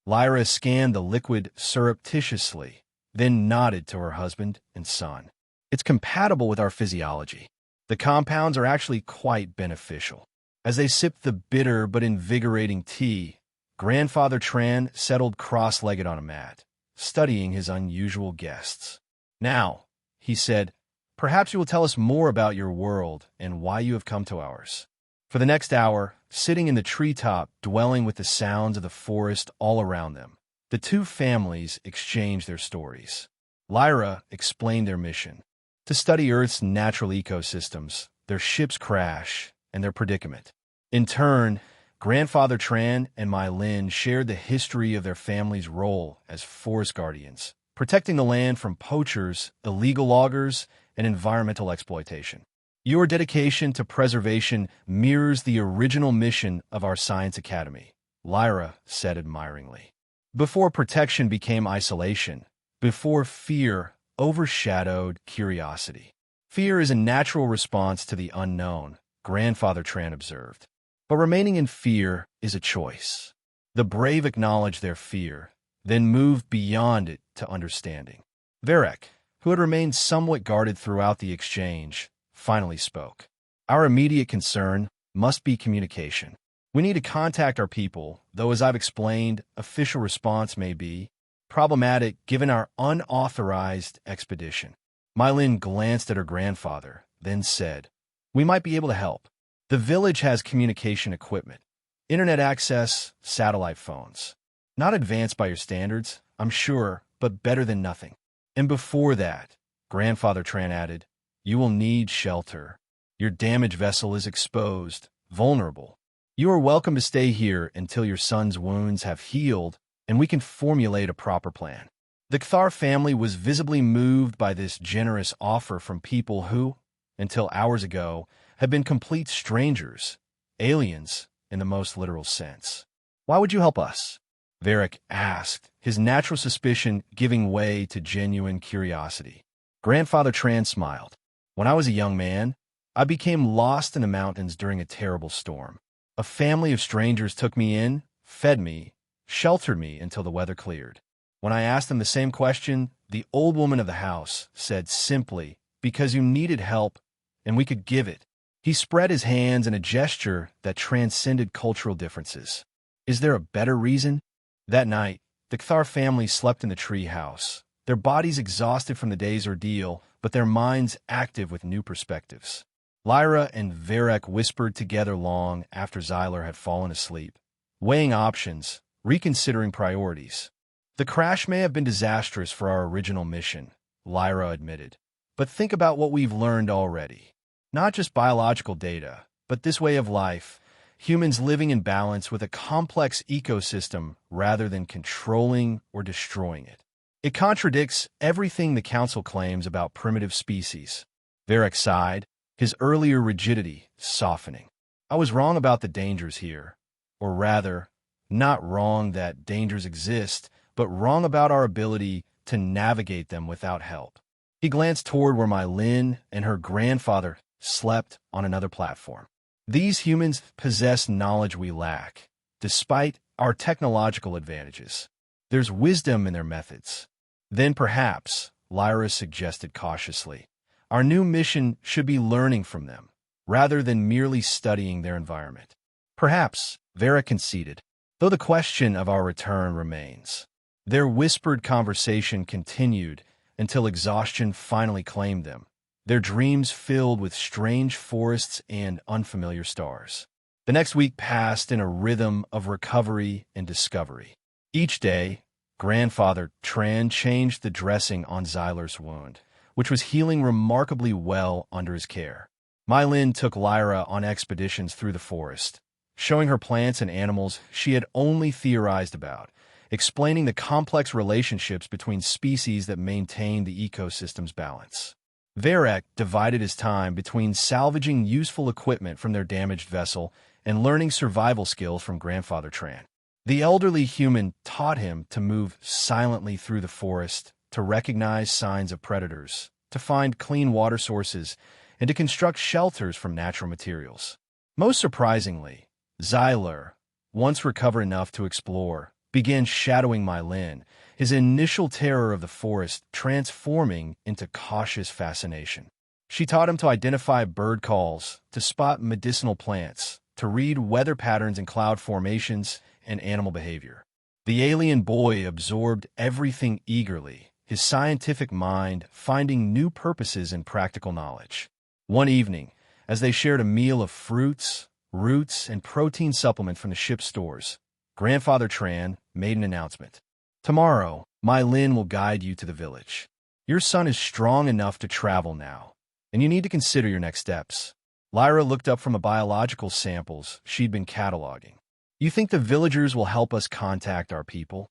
S1: Lyra scanned the liquid surreptitiously, then nodded to her husband and son. It's compatible with our physiology. The compounds are actually quite beneficial. As they sipped the bitter but invigorating tea, Grandfather Tran settled cross-legged on a mat, studying his unusual guests. Now, he said, perhaps you will tell us more about your world and why you have come to ours. For the next hour, sitting in the treetop, dwelling with the sounds of the forest all around them, the two families exchanged their stories. Lyra explained their mission, to study Earth's natural ecosystems, their ship's crash, and their predicament. In turn, Grandfather Tran and Mylin shared the history of their family's role as forest guardians, protecting the land from poachers, illegal loggers, and environmental exploitation. Your dedication to preservation mirrors the original mission of our Science Academy, Lyra said admiringly. Before protection became isolation, before fear overshadowed curiosity. Fear is a natural response to the unknown, Grandfather Tran observed. But remaining in fear is a choice. The brave acknowledge their fear, then move beyond it to understanding. Varek, who had remained somewhat guarded throughout the exchange, finally spoke. Our immediate concern must be communication. We need to contact our people, though as I've explained, official response may be problematic given our unauthorized expedition. Mylin glanced at her grandfather, then said, we might be able to help. The village has communication equipment, internet access, satellite phones. Not advanced by your standards, I'm sure, but better than nothing. And before that, Grandfather Tran added, you will need shelter. Your damaged vessel is exposed, vulnerable. You are welcome to stay here until your son's wounds have healed and we can formulate a proper plan. The Kthar family was visibly moved by this generous offer from people who, until hours ago, had been complete strangers, aliens in the most literal sense. Why would you help us? Varric asked, his natural suspicion giving way to genuine curiosity. Grandfather Tran smiled. When I was a young man, I became lost in the mountains during a terrible storm. A family of strangers took me in, fed me, sheltered me until the weather cleared. When I asked them the same question, the old woman of the house said simply, "Because you needed help, and we could give it." He spread his hands in a gesture that transcended cultural differences. Is there a better reason? That night, the Kthar family slept in the tree house, their bodies exhausted from the day's ordeal, but their minds active with new perspectives. Lyra and Varric whispered together long after Xylar had fallen asleep, weighing options, reconsidering priorities. The crash may have been disastrous for our original mission, Lyra admitted. But think about what we've learned already. Not just biological data, but this way of life, humans living in balance with a complex ecosystem rather than controlling or destroying it. It contradicts everything the Council claims about primitive species. Varric sighed, his earlier rigidity softening. I was wrong about the dangers here. Or rather, not wrong that dangers exist, but wrong about our ability to navigate them without help. He glanced toward where my Lin and her grandfather slept on another platform. These humans possess knowledge we lack, despite our technological advantages. There's wisdom in their methods. Then perhaps, Lyra suggested cautiously, our new mission should be learning from them, rather than merely studying their environment. Perhaps, Varric conceded, though the question of our return remains. Their whispered conversation continued until exhaustion finally claimed them, their dreams filled with strange forests and unfamiliar stars. The next week passed in a rhythm of recovery and discovery. Each day, Grandfather Tran changed the dressing on Xylar's wound, which was healing remarkably well under his care. My Lin took Lyra on expeditions through the forest, showing her plants and animals she had only theorized about, explaining the complex relationships between species that maintain the ecosystem's balance. Varric divided his time between salvaging useful equipment from their damaged vessel and learning survival skills from Grandfather Tran. The elderly human taught him to move silently through the forest, to recognize signs of predators, to find clean water sources, and to construct shelters from natural materials. Most surprisingly, Xylar, once recovered enough to explore, began shadowing my Lin, his initial terror of the forest transforming into cautious fascination. She taught him to identify bird calls, to spot medicinal plants, to read weather patterns in cloud formations and animal behavior. The alien boy absorbed everything eagerly, his scientific mind finding new purposes in practical knowledge. One evening, as they shared a meal of fruits, roots, and protein supplements from the ship's stores, Grandfather Tran made an announcement. Tomorrow, my Lin will guide you to the village. Your son is strong enough to travel now, and you need to consider your next steps. Lyra looked up from the biological samples she'd been cataloging. You think the villagers will help us contact our people?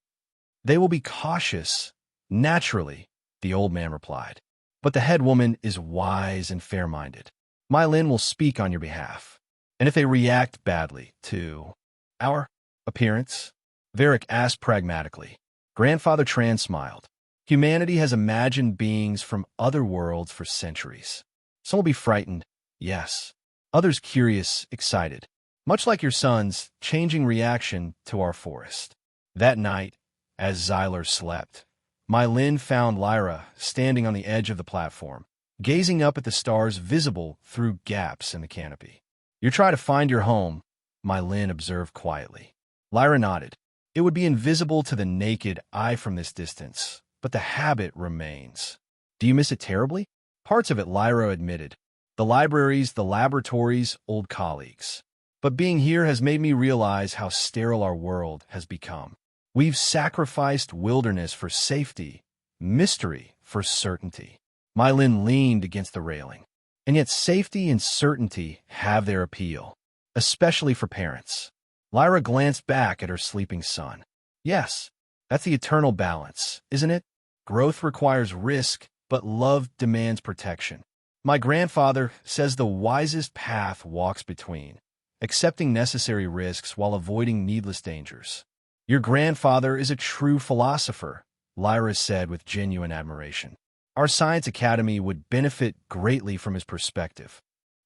S1: They will be cautious. Naturally, the old man replied. But the head woman is wise and fair-minded. My Lin will speak on your behalf. And if they react badly to our appearance? Varric asked pragmatically. Grandfather Tran smiled. Humanity has imagined beings from other worlds for centuries. Some will be frightened, yes. Others curious, excited. Much like your son's changing reaction to our forest. That night, as Xylar slept, my Lin found Lyra standing on the edge of the platform, gazing up at the stars visible through gaps in the canopy. You're trying to find your home, my Lin observed quietly. Lyra nodded. It would be invisible to the naked eye from this distance, but the habit remains. Do you miss it terribly? Parts of it, Lyra admitted. The libraries, the laboratories, old colleagues. But being here has made me realize how sterile our world has become. We've sacrificed wilderness for safety, mystery for certainty. My Lin leaned against the railing. And yet safety and certainty have their appeal. especially for parents. Lyra glanced back at her sleeping son. Yes, that's the eternal balance, isn't it? Growth requires risk, but love demands protection. My grandfather says the wisest path walks between, accepting necessary risks while avoiding needless dangers. Your grandfather is a true philosopher, Lyra said with genuine admiration. Our science academy would benefit greatly from his perspective.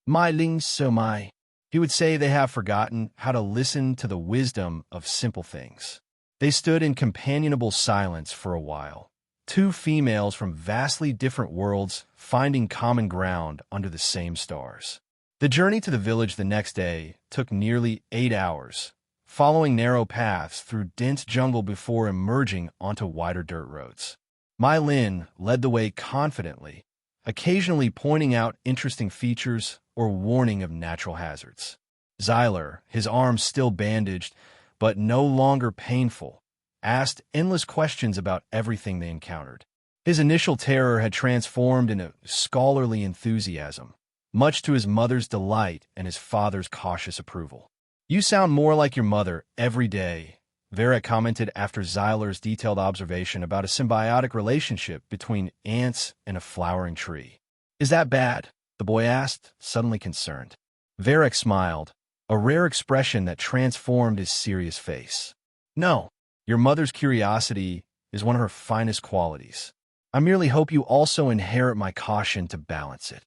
S1: My ling so my. He would say they have forgotten how to listen to the wisdom of simple things. They stood in companionable silence for a while, two females from vastly different worlds finding common ground under the same stars. The journey to the village the next day took nearly 8 hours, following narrow paths through dense jungle before emerging onto wider dirt roads. Mai Lin led the way confidently, occasionally pointing out interesting features or warning of natural hazards. Xyler, his arms still bandaged, but no longer painful, asked endless questions about everything they encountered. His initial terror had transformed into scholarly enthusiasm, much to his mother's delight and his father's cautious approval. You sound more like your mother every day, Vera commented after Xyler's detailed observation about a symbiotic relationship between ants and a flowering tree. Is that bad? The boy asked, suddenly concerned. Varric smiled, a rare expression that transformed his serious face. No, your mother's curiosity is one of her finest qualities. I merely hope you also inherit my caution to balance it.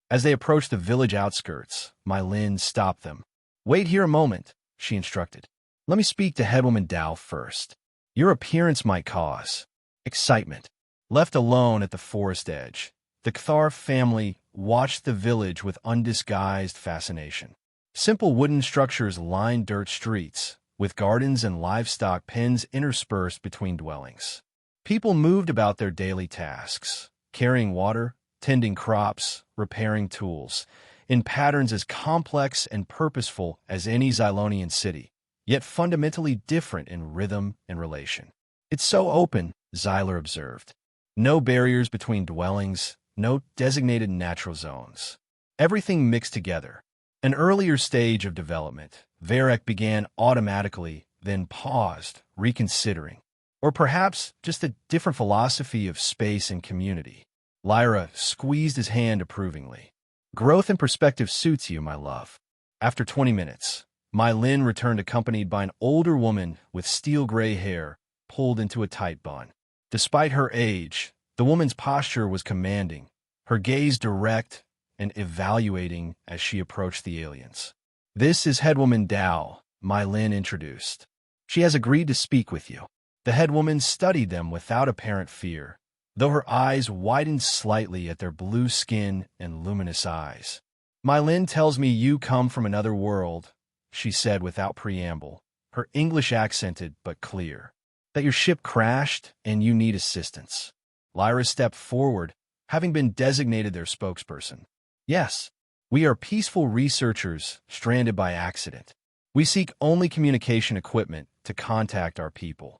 S1: As they approached the village outskirts, Mai Lin stopped them. Wait here a moment, she instructed. Let me speak to Headwoman Dao first. Your appearance might cause excitement. Left alone at the forest edge, the Cathar family watched the village with undisguised fascination. Simple wooden structures lined dirt streets, with gardens and livestock pens interspersed between dwellings. People moved about their daily tasks, carrying water, tending crops, repairing tools, in patterns as complex and purposeful as any Xylonian city, yet fundamentally different in rhythm and relation. It's so open, Xyler observed. No barriers between dwellings, no designated natural zones. Everything mixed together. An earlier stage of development, Varric began automatically, then paused, reconsidering. Or perhaps just a different philosophy of space and community. Lyra squeezed his hand approvingly. Growth and perspective suits you, my love. After 20 minutes, Mai Lin returned accompanied by an older woman with steel-gray hair pulled into a tight bun. Despite her age, the woman's posture was commanding, her gaze direct and evaluating as she approached the aliens. This is Headwoman Dao, Mai Lin introduced. She has agreed to speak with you. The headwoman studied them without apparent fear, though her eyes widened slightly at their blue skin and luminous eyes. Mai Lin tells me you come from another world, she said without preamble, her English accented but clear. That your ship crashed and you need assistance. Lyra stepped forward, having been designated their spokesperson. Yes, we are peaceful researchers stranded by accident. We seek only communication equipment to contact our people.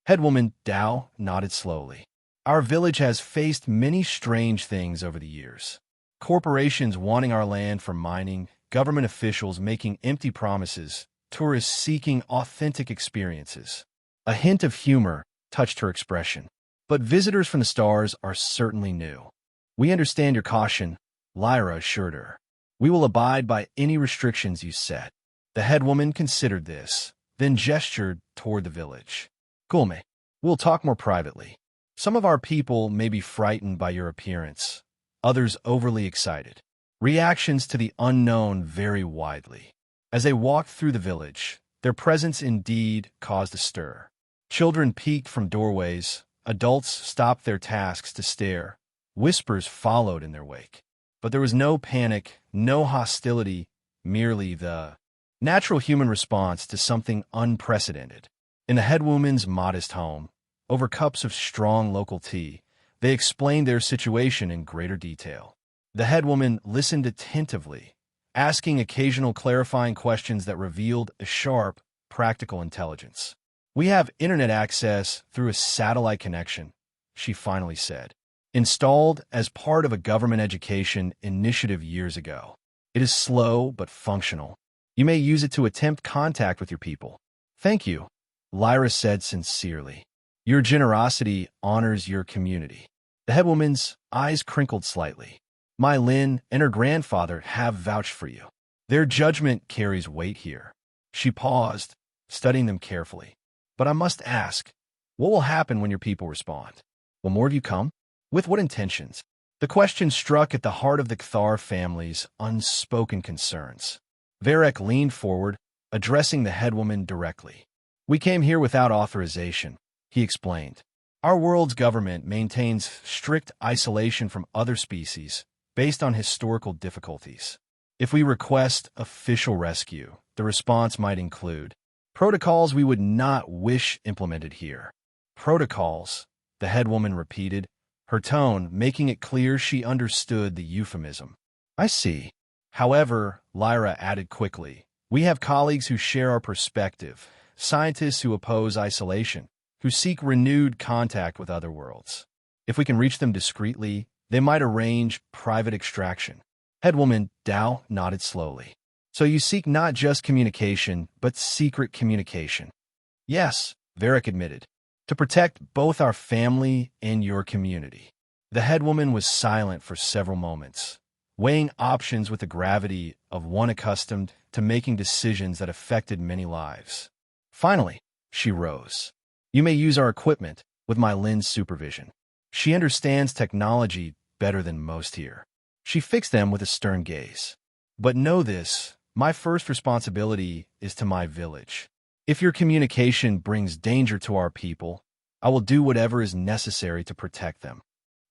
S1: Headwoman Dao nodded slowly. Our village has faced many strange things over the years. Corporations wanting our land for mining, government officials making empty promises, tourists seeking authentic experiences. A hint of humor touched her expression. But visitors from the stars are certainly new. We understand your caution, Lyra assured her. We will abide by any restrictions you set. The headwoman considered this, then gestured toward the village. Gulme, we'll talk more privately. Some of our people may be frightened by your appearance, others overly excited. Reactions to the unknown vary widely. As they walked through the village, their presence indeed caused a stir. Children peeked from doorways, adults stopped their tasks to stare, whispers followed in their wake. But there was no panic, no hostility, merely the natural human response to something unprecedented. In the headwoman's modest home, over cups of strong local tea, they explained their situation in greater detail. The headwoman listened attentively, asking occasional clarifying questions that revealed a sharp, practical intelligence. We have internet access through a satellite connection, she finally said, installed as part of a government education initiative years ago. It is slow but functional. You may use it to attempt contact with your people. Thank you, Lyra said sincerely. Your generosity honors your community. The headwoman's eyes crinkled slightly. My Lin and her grandfather have vouched for you. Their judgment carries weight here. She paused, studying them carefully. But I must ask, what will happen when your people respond? Will more of you come? With what intentions? The question struck at the heart of the Cathar family's unspoken concerns. Varek leaned forward, addressing the headwoman directly. We came here without authorization, he explained. Our world's government maintains strict isolation from other species based on historical difficulties. If we request official rescue, the response might include protocols we would not wish implemented here. Protocols, the headwoman repeated, her tone making it clear she understood the euphemism. I see. However, Lyra added quickly, we have colleagues who share our perspective, scientists who oppose isolation, who seek renewed contact with other worlds. If we can reach them discreetly, they might arrange private extraction. Headwoman Dao nodded slowly. So you seek not just communication, but secret communication. Yes, Varric admitted, to protect both our family and your community. The headwoman was silent for several moments, weighing options with the gravity of one accustomed to making decisions that affected many lives. Finally, she rose. You may use our equipment with my Lin's supervision. She understands technology better than most here. She fixed them with a stern gaze. But know this, my first responsibility is to my village. If your communication brings danger to our people, I will do whatever is necessary to protect them.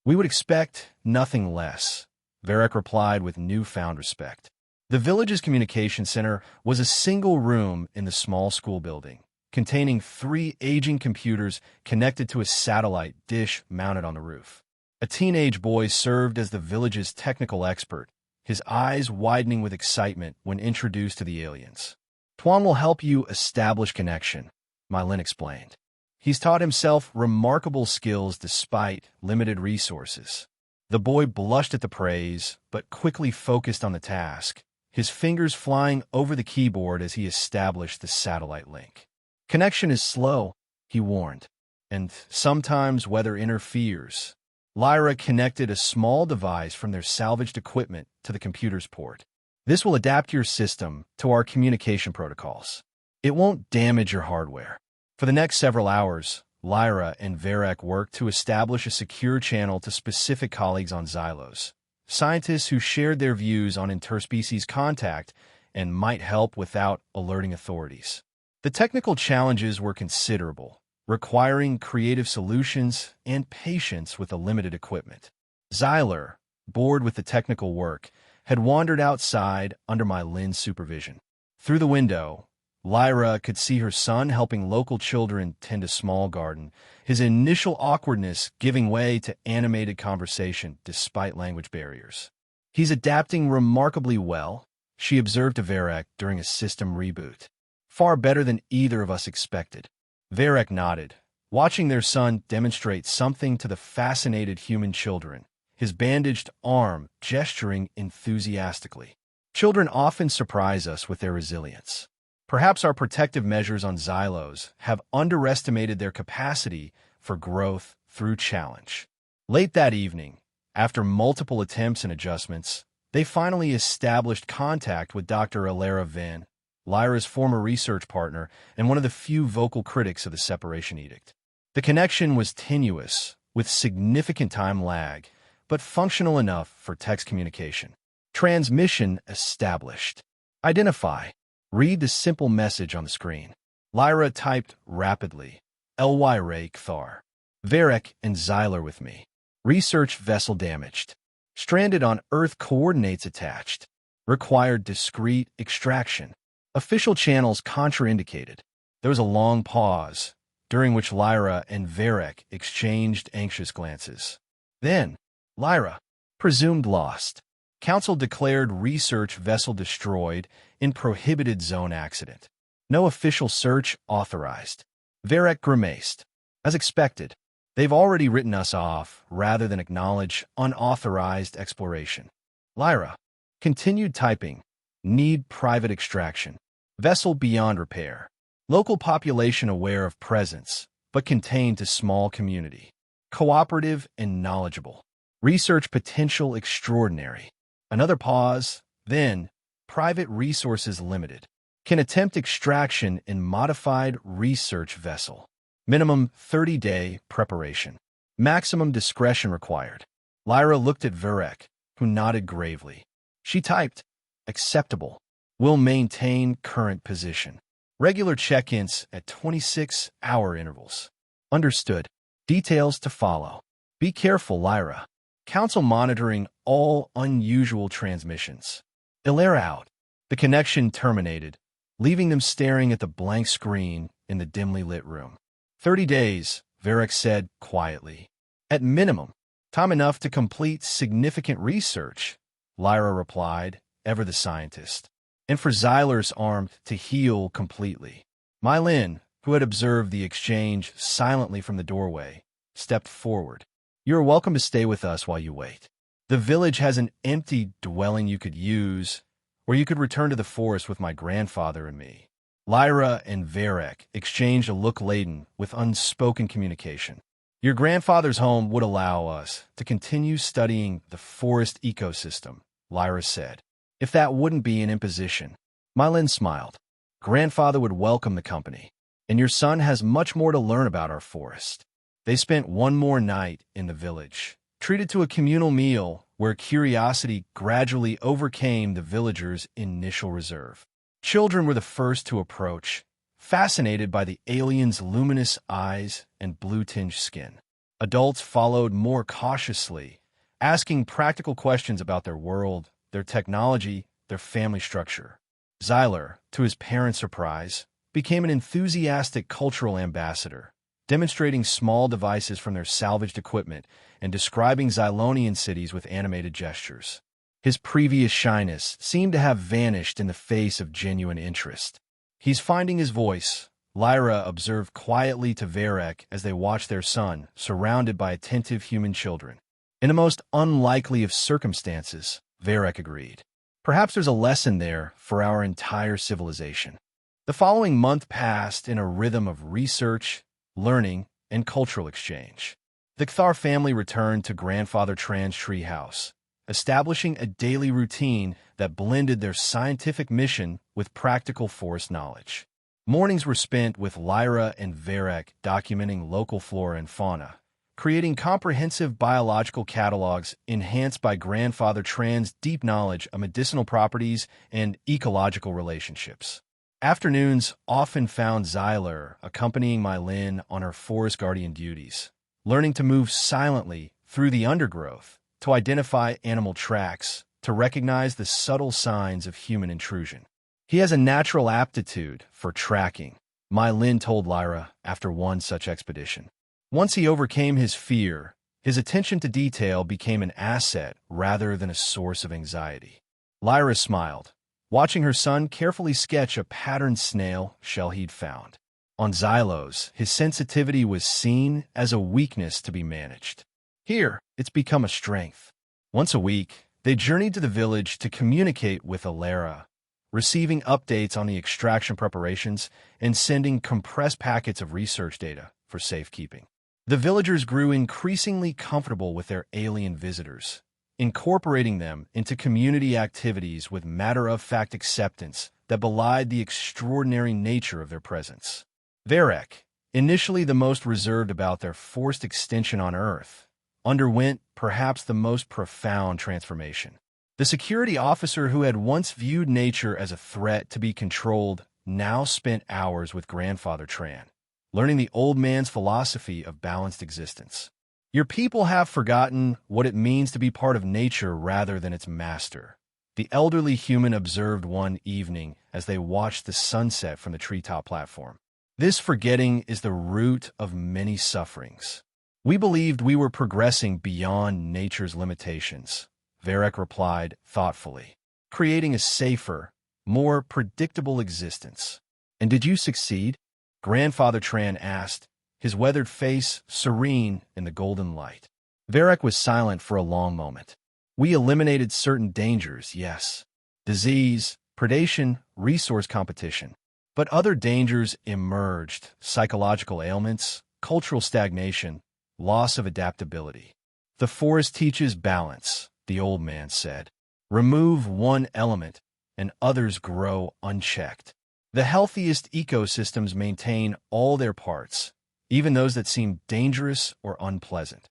S1: We would expect nothing less, Varric replied with newfound respect. The village's communication center was a single room in the small school building, containing 3 aging computers connected to a satellite dish mounted on the roof. A teenage boy served as the village's technical expert, his eyes widening with excitement when introduced to the aliens. Tuan will help you establish connection, Mylin explained. He's taught himself remarkable skills despite limited resources. The boy blushed at the praise, but quickly focused on the task, his fingers flying over the keyboard as he established the satellite link. Connection is slow, he warned, and sometimes weather interferes. Lyra connected a small device from their salvaged equipment to the computer's port. This will adapt your system to our communication protocols. It won't damage your hardware. For the next several hours, Lyra and Varek worked to establish a secure channel to specific colleagues on Xylos, scientists who shared their views on interspecies contact and might help without alerting authorities. The technical challenges were considerable, requiring creative solutions and patience with the limited equipment. Xyler, bored with the technical work, had wandered outside under my Lin's supervision. Through the window, Lyra could see her son helping local children tend a small garden, his initial awkwardness giving way to animated conversation despite language barriers. He's adapting remarkably well, she observed to Varek during a system reboot. Far better than either of us expected. Varek nodded, watching their son demonstrate something to the fascinated human children, his bandaged arm gesturing enthusiastically. Children often surprise us with their resilience. Perhaps our protective measures on Xylos have underestimated their capacity for growth through challenge. Late that evening, after multiple attempts and adjustments, they finally established contact with Dr. Alara Van, Lyra's former research partner and one of the few vocal critics of the separation edict. The connection was tenuous, with significant time lag, but functional enough for text communication. Transmission established. Identify. Read the simple message on the screen. Lyra typed rapidly. Ly Ray Kthar. Varek and Xyler with me. Research vessel damaged. Stranded on Earth coordinates attached. Required discreet extraction. Official channels contraindicated. There was a long pause, during which Lyra and Varek exchanged anxious glances. Then, Lyra, presumed lost. Council declared research vessel destroyed in prohibited zone accident. No official search authorized. Varek grimaced. As expected, they've already written us off rather than acknowledge unauthorized exploration. Lyra continued typing. Need private extraction. Vessel beyond repair. Local population aware of presence, but contained to small community. Cooperative and knowledgeable. Research potential extraordinary. Another pause, then, private resources limited. Can attempt extraction in modified research vessel. Minimum 30-day preparation. Maximum discretion required. Lyra looked at Varek, who nodded gravely. She typed, acceptable. Will maintain current position. Regular check-ins at 26-hour intervals. Understood. Details to follow. Be careful, Lyra. Council monitoring all unusual transmissions. Ilera out. The connection terminated, leaving them staring at the blank screen in the dimly lit room. 30 days, Varek said quietly. At minimum. Time enough to complete significant research, Lyra replied, ever the scientist. And for Xyler's arm to heal completely. Mylin, who had observed the exchange silently from the doorway, stepped forward. You are welcome to stay with us while you wait. The village has an empty dwelling you could use, or you could return to the forest with my grandfather and me. Lyra and Varek exchanged a look laden with unspoken communication. Your grandfather's home would allow us to continue studying the forest ecosystem, Lyra said. If that wouldn't be an imposition. Mylin smiled. Grandfather would welcome the company, and your son has much more to learn about our forest. They spent one more night in the village, treated to a communal meal where curiosity gradually overcame the villagers' initial reserve. Children were the first to approach, fascinated by the aliens' luminous eyes and blue-tinged skin. Adults followed more cautiously, asking practical questions about their world, their technology, their family structure. Xyler, to his parents' surprise, became an enthusiastic cultural ambassador, demonstrating small devices from their salvaged equipment and describing Xylonian cities with animated gestures. His previous shyness seemed to have vanished in the face of genuine interest. He's finding his voice, Lyra observed quietly to Varek as they watched their son, surrounded by attentive human children. In the most unlikely of circumstances, Varek agreed. Perhaps there's a lesson there for our entire civilization. The following month passed in a rhythm of research, learning, and cultural exchange. The Kthar family returned to Grandfather Tran's treehouse, establishing a daily routine that blended their scientific mission with practical forest knowledge. Mornings were spent with Lyra and Varek documenting local flora and fauna, creating comprehensive biological catalogs enhanced by Grandfather Tran's deep knowledge of medicinal properties and ecological relationships. Afternoons often found Xyler accompanying Mylin on her forest guardian duties, learning to move silently through the undergrowth, to identify animal tracks, to recognize the subtle signs of human intrusion. He has a natural aptitude for tracking, Mylin told Lyra after one such expedition. Once he overcame his fear, his attention to detail became an asset rather than a source of anxiety. Lyra smiled, watching her son carefully sketch a patterned snail shell he'd found. On Xylos, his sensitivity was seen as a weakness to be managed. Here, it's become a strength. Once a week, they journeyed to the village to communicate with Ilera, receiving updates on the extraction preparations and sending compressed packets of research data for safekeeping. The villagers grew increasingly comfortable with their alien visitors, incorporating them into community activities with matter-of-fact acceptance that belied the extraordinary nature of their presence. Varek, initially the most reserved about their forced extension on Earth, underwent perhaps the most profound transformation. The security officer who had once viewed nature as a threat to be controlled now spent hours with Grandfather Tran, learning the old man's philosophy of balanced existence. Your people have forgotten what it means to be part of nature rather than its master, the elderly human observed one evening as they watched the sunset from the treetop platform. This forgetting is the root of many sufferings. We believed we were progressing beyond nature's limitations, Varek replied thoughtfully, creating a safer, more predictable existence. And did you succeed? Grandfather Tran asked, his weathered face serene in the golden light. Varek was silent for a long moment. We eliminated certain dangers, yes. Disease, predation, resource competition. But other dangers emerged: psychological ailments, cultural stagnation, loss of adaptability. The forest teaches balance, the old man said. Remove one element, and others grow unchecked. The healthiest ecosystems maintain all their parts, even those that seem dangerous or unpleasant.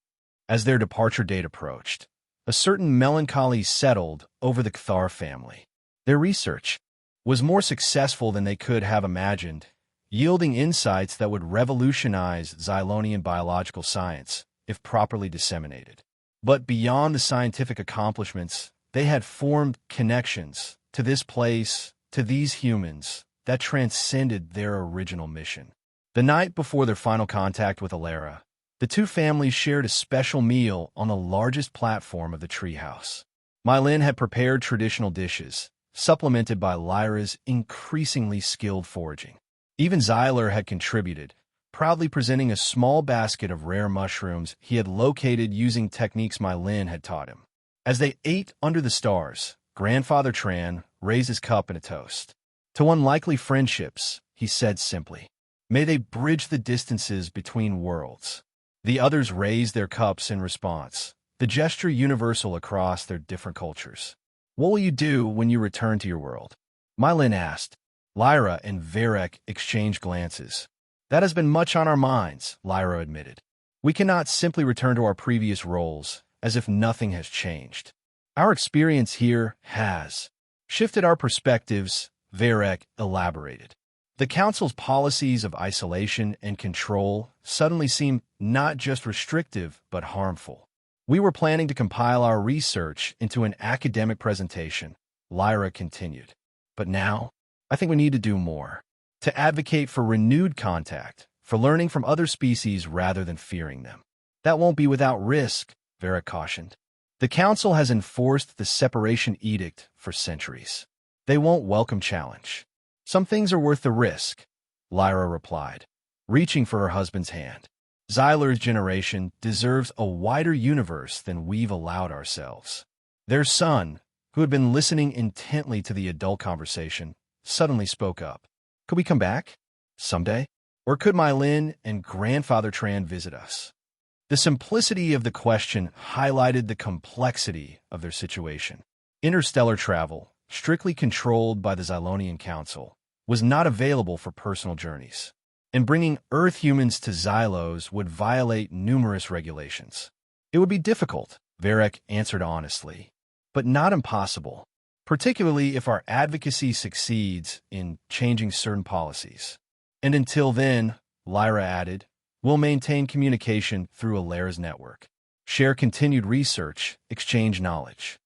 S1: As their departure date approached, a certain melancholy settled over the Cathar family. Their research was more successful than they could have imagined, yielding insights that would revolutionize Xylonian biological science if properly disseminated. But beyond the scientific accomplishments, they had formed connections to this place, to these humans, that transcended their original mission. The night before their final contact with Alara, the two families shared a special meal on the largest platform of the treehouse. Mylin had prepared traditional dishes, supplemented by Lyra's increasingly skilled foraging. Even Xyler had contributed, proudly presenting a small basket of rare mushrooms he had located using techniques Mylin had taught him. As they ate under the stars, Grandfather Tran raised his cup in a toast. To unlikely friendships, he said simply, "May they bridge the distances between worlds." The others raised their cups in response, the gesture universal across their different cultures. "What will you do when you return to your world?" Mylin asked. Lyra and Varek exchanged glances. "That has been much on our minds," Lyra admitted. "We cannot simply return to our previous roles, as if nothing has changed. Our experience here has shifted our perspectives," Varek elaborated. The Council's policies of isolation and control suddenly seemed not just restrictive, but harmful. "We were planning to compile our research into an academic presentation," Lyra continued. "But now, I think we need to do more. To advocate for renewed contact, for learning from other species rather than fearing them." "That won't be without risk," Varek cautioned. "The Council has enforced the separation edict for centuries. They won't welcome challenge." "Some things are worth the risk," Lyra replied, reaching for her husband's hand. "Xyler's generation deserves a wider universe than we've allowed ourselves." Their son, who had been listening intently to the adult conversation, suddenly spoke up. "Could we come back? Someday? Or could Mylin and Grandfather Tran visit us?" The simplicity of the question highlighted the complexity of their situation. Interstellar travel, strictly controlled by the Xylonian Council, was not available for personal journeys, and bringing Earth humans to Xylos would violate numerous regulations. "It would be difficult," Varek answered honestly, "but not impossible, particularly if our advocacy succeeds in changing certain policies. And until then," Lyra added, "we'll maintain communication through Alara's network, share continued research, exchange knowledge."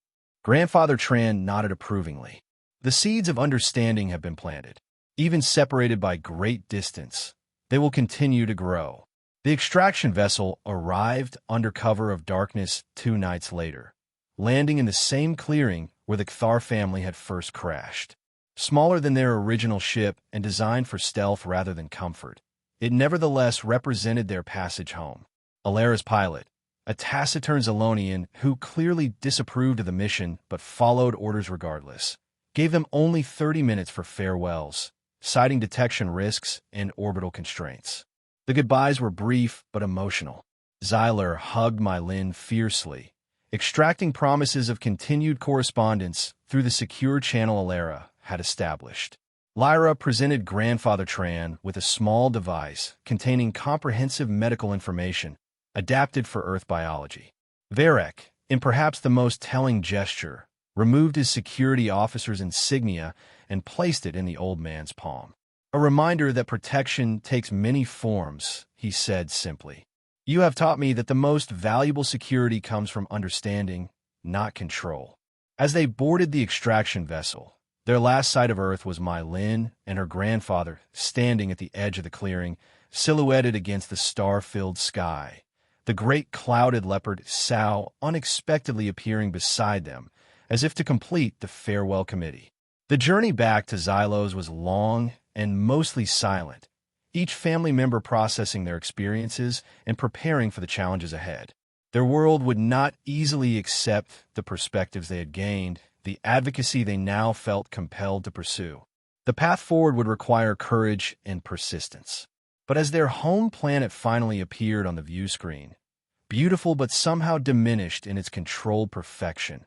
S1: Grandfather Tran nodded approvingly. "The seeds of understanding have been planted. Even separated by great distance, they will continue to grow." The extraction vessel arrived under cover of darkness 2 nights later, landing in the same clearing where the Cathar family had first crashed. Smaller than their original ship and designed for stealth rather than comfort, it nevertheless represented their passage home. Alara's pilot, a taciturn Xylonian who clearly disapproved of the mission but followed orders regardless, gave them only 30 minutes for farewells, citing detection risks and orbital constraints. The goodbyes were brief but emotional. Xyler hugged Mylin fiercely, extracting promises of continued correspondence through the secure channel Alara had established. Lyra presented Grandfather Tran with a small device containing comprehensive medical information adapted for Earth biology. Varek, in perhaps the most telling gesture, removed his security officer's insignia and placed it in the old man's palm. "A reminder that protection takes many forms," he said simply. "You have taught me that the most valuable security comes from understanding, not control." As they boarded the extraction vessel, their last sight of Earth was Mylin and her grandfather standing at the edge of the clearing, silhouetted against the star-filled sky, the great clouded leopard sow unexpectedly appearing beside them, as if to complete the farewell committee. The journey back to Xylos was long and mostly silent, each family member processing their experiences and preparing for the challenges ahead. Their world would not easily accept the perspectives they had gained, the advocacy they now felt compelled to pursue. The path forward would require courage and persistence. But as their home planet finally appeared on the view screen, beautiful but somehow diminished in its controlled perfection,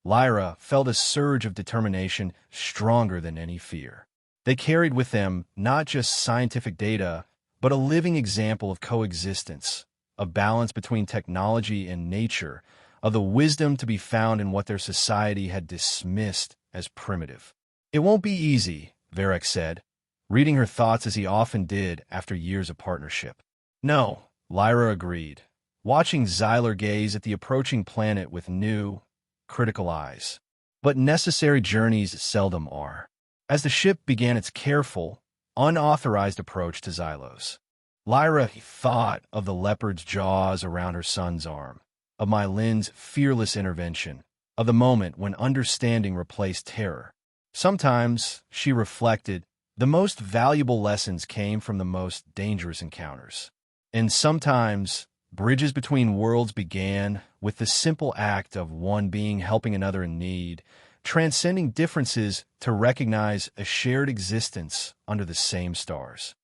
S1: Lyra felt a surge of determination stronger than any fear. They carried with them not just scientific data, but a living example of coexistence, of balance between technology and nature, of the wisdom to be found in what their society had dismissed as primitive. "It won't be easy," Varek said, reading her thoughts as he often did after years of partnership. "No," Lyra agreed, watching Xyler gaze at the approaching planet with new, critical eyes. "But necessary journeys seldom are." As the ship began its careful, unauthorized approach to Xylos, Lyra thought of the leopard's jaws around her son's arm, of Mylin's fearless intervention, of the moment when understanding replaced terror. Sometimes, she reflected, the most valuable lessons came from the most dangerous encounters. And sometimes, bridges between worlds began with the simple act of one being helping another in need, transcending differences to recognize a shared existence under the same stars.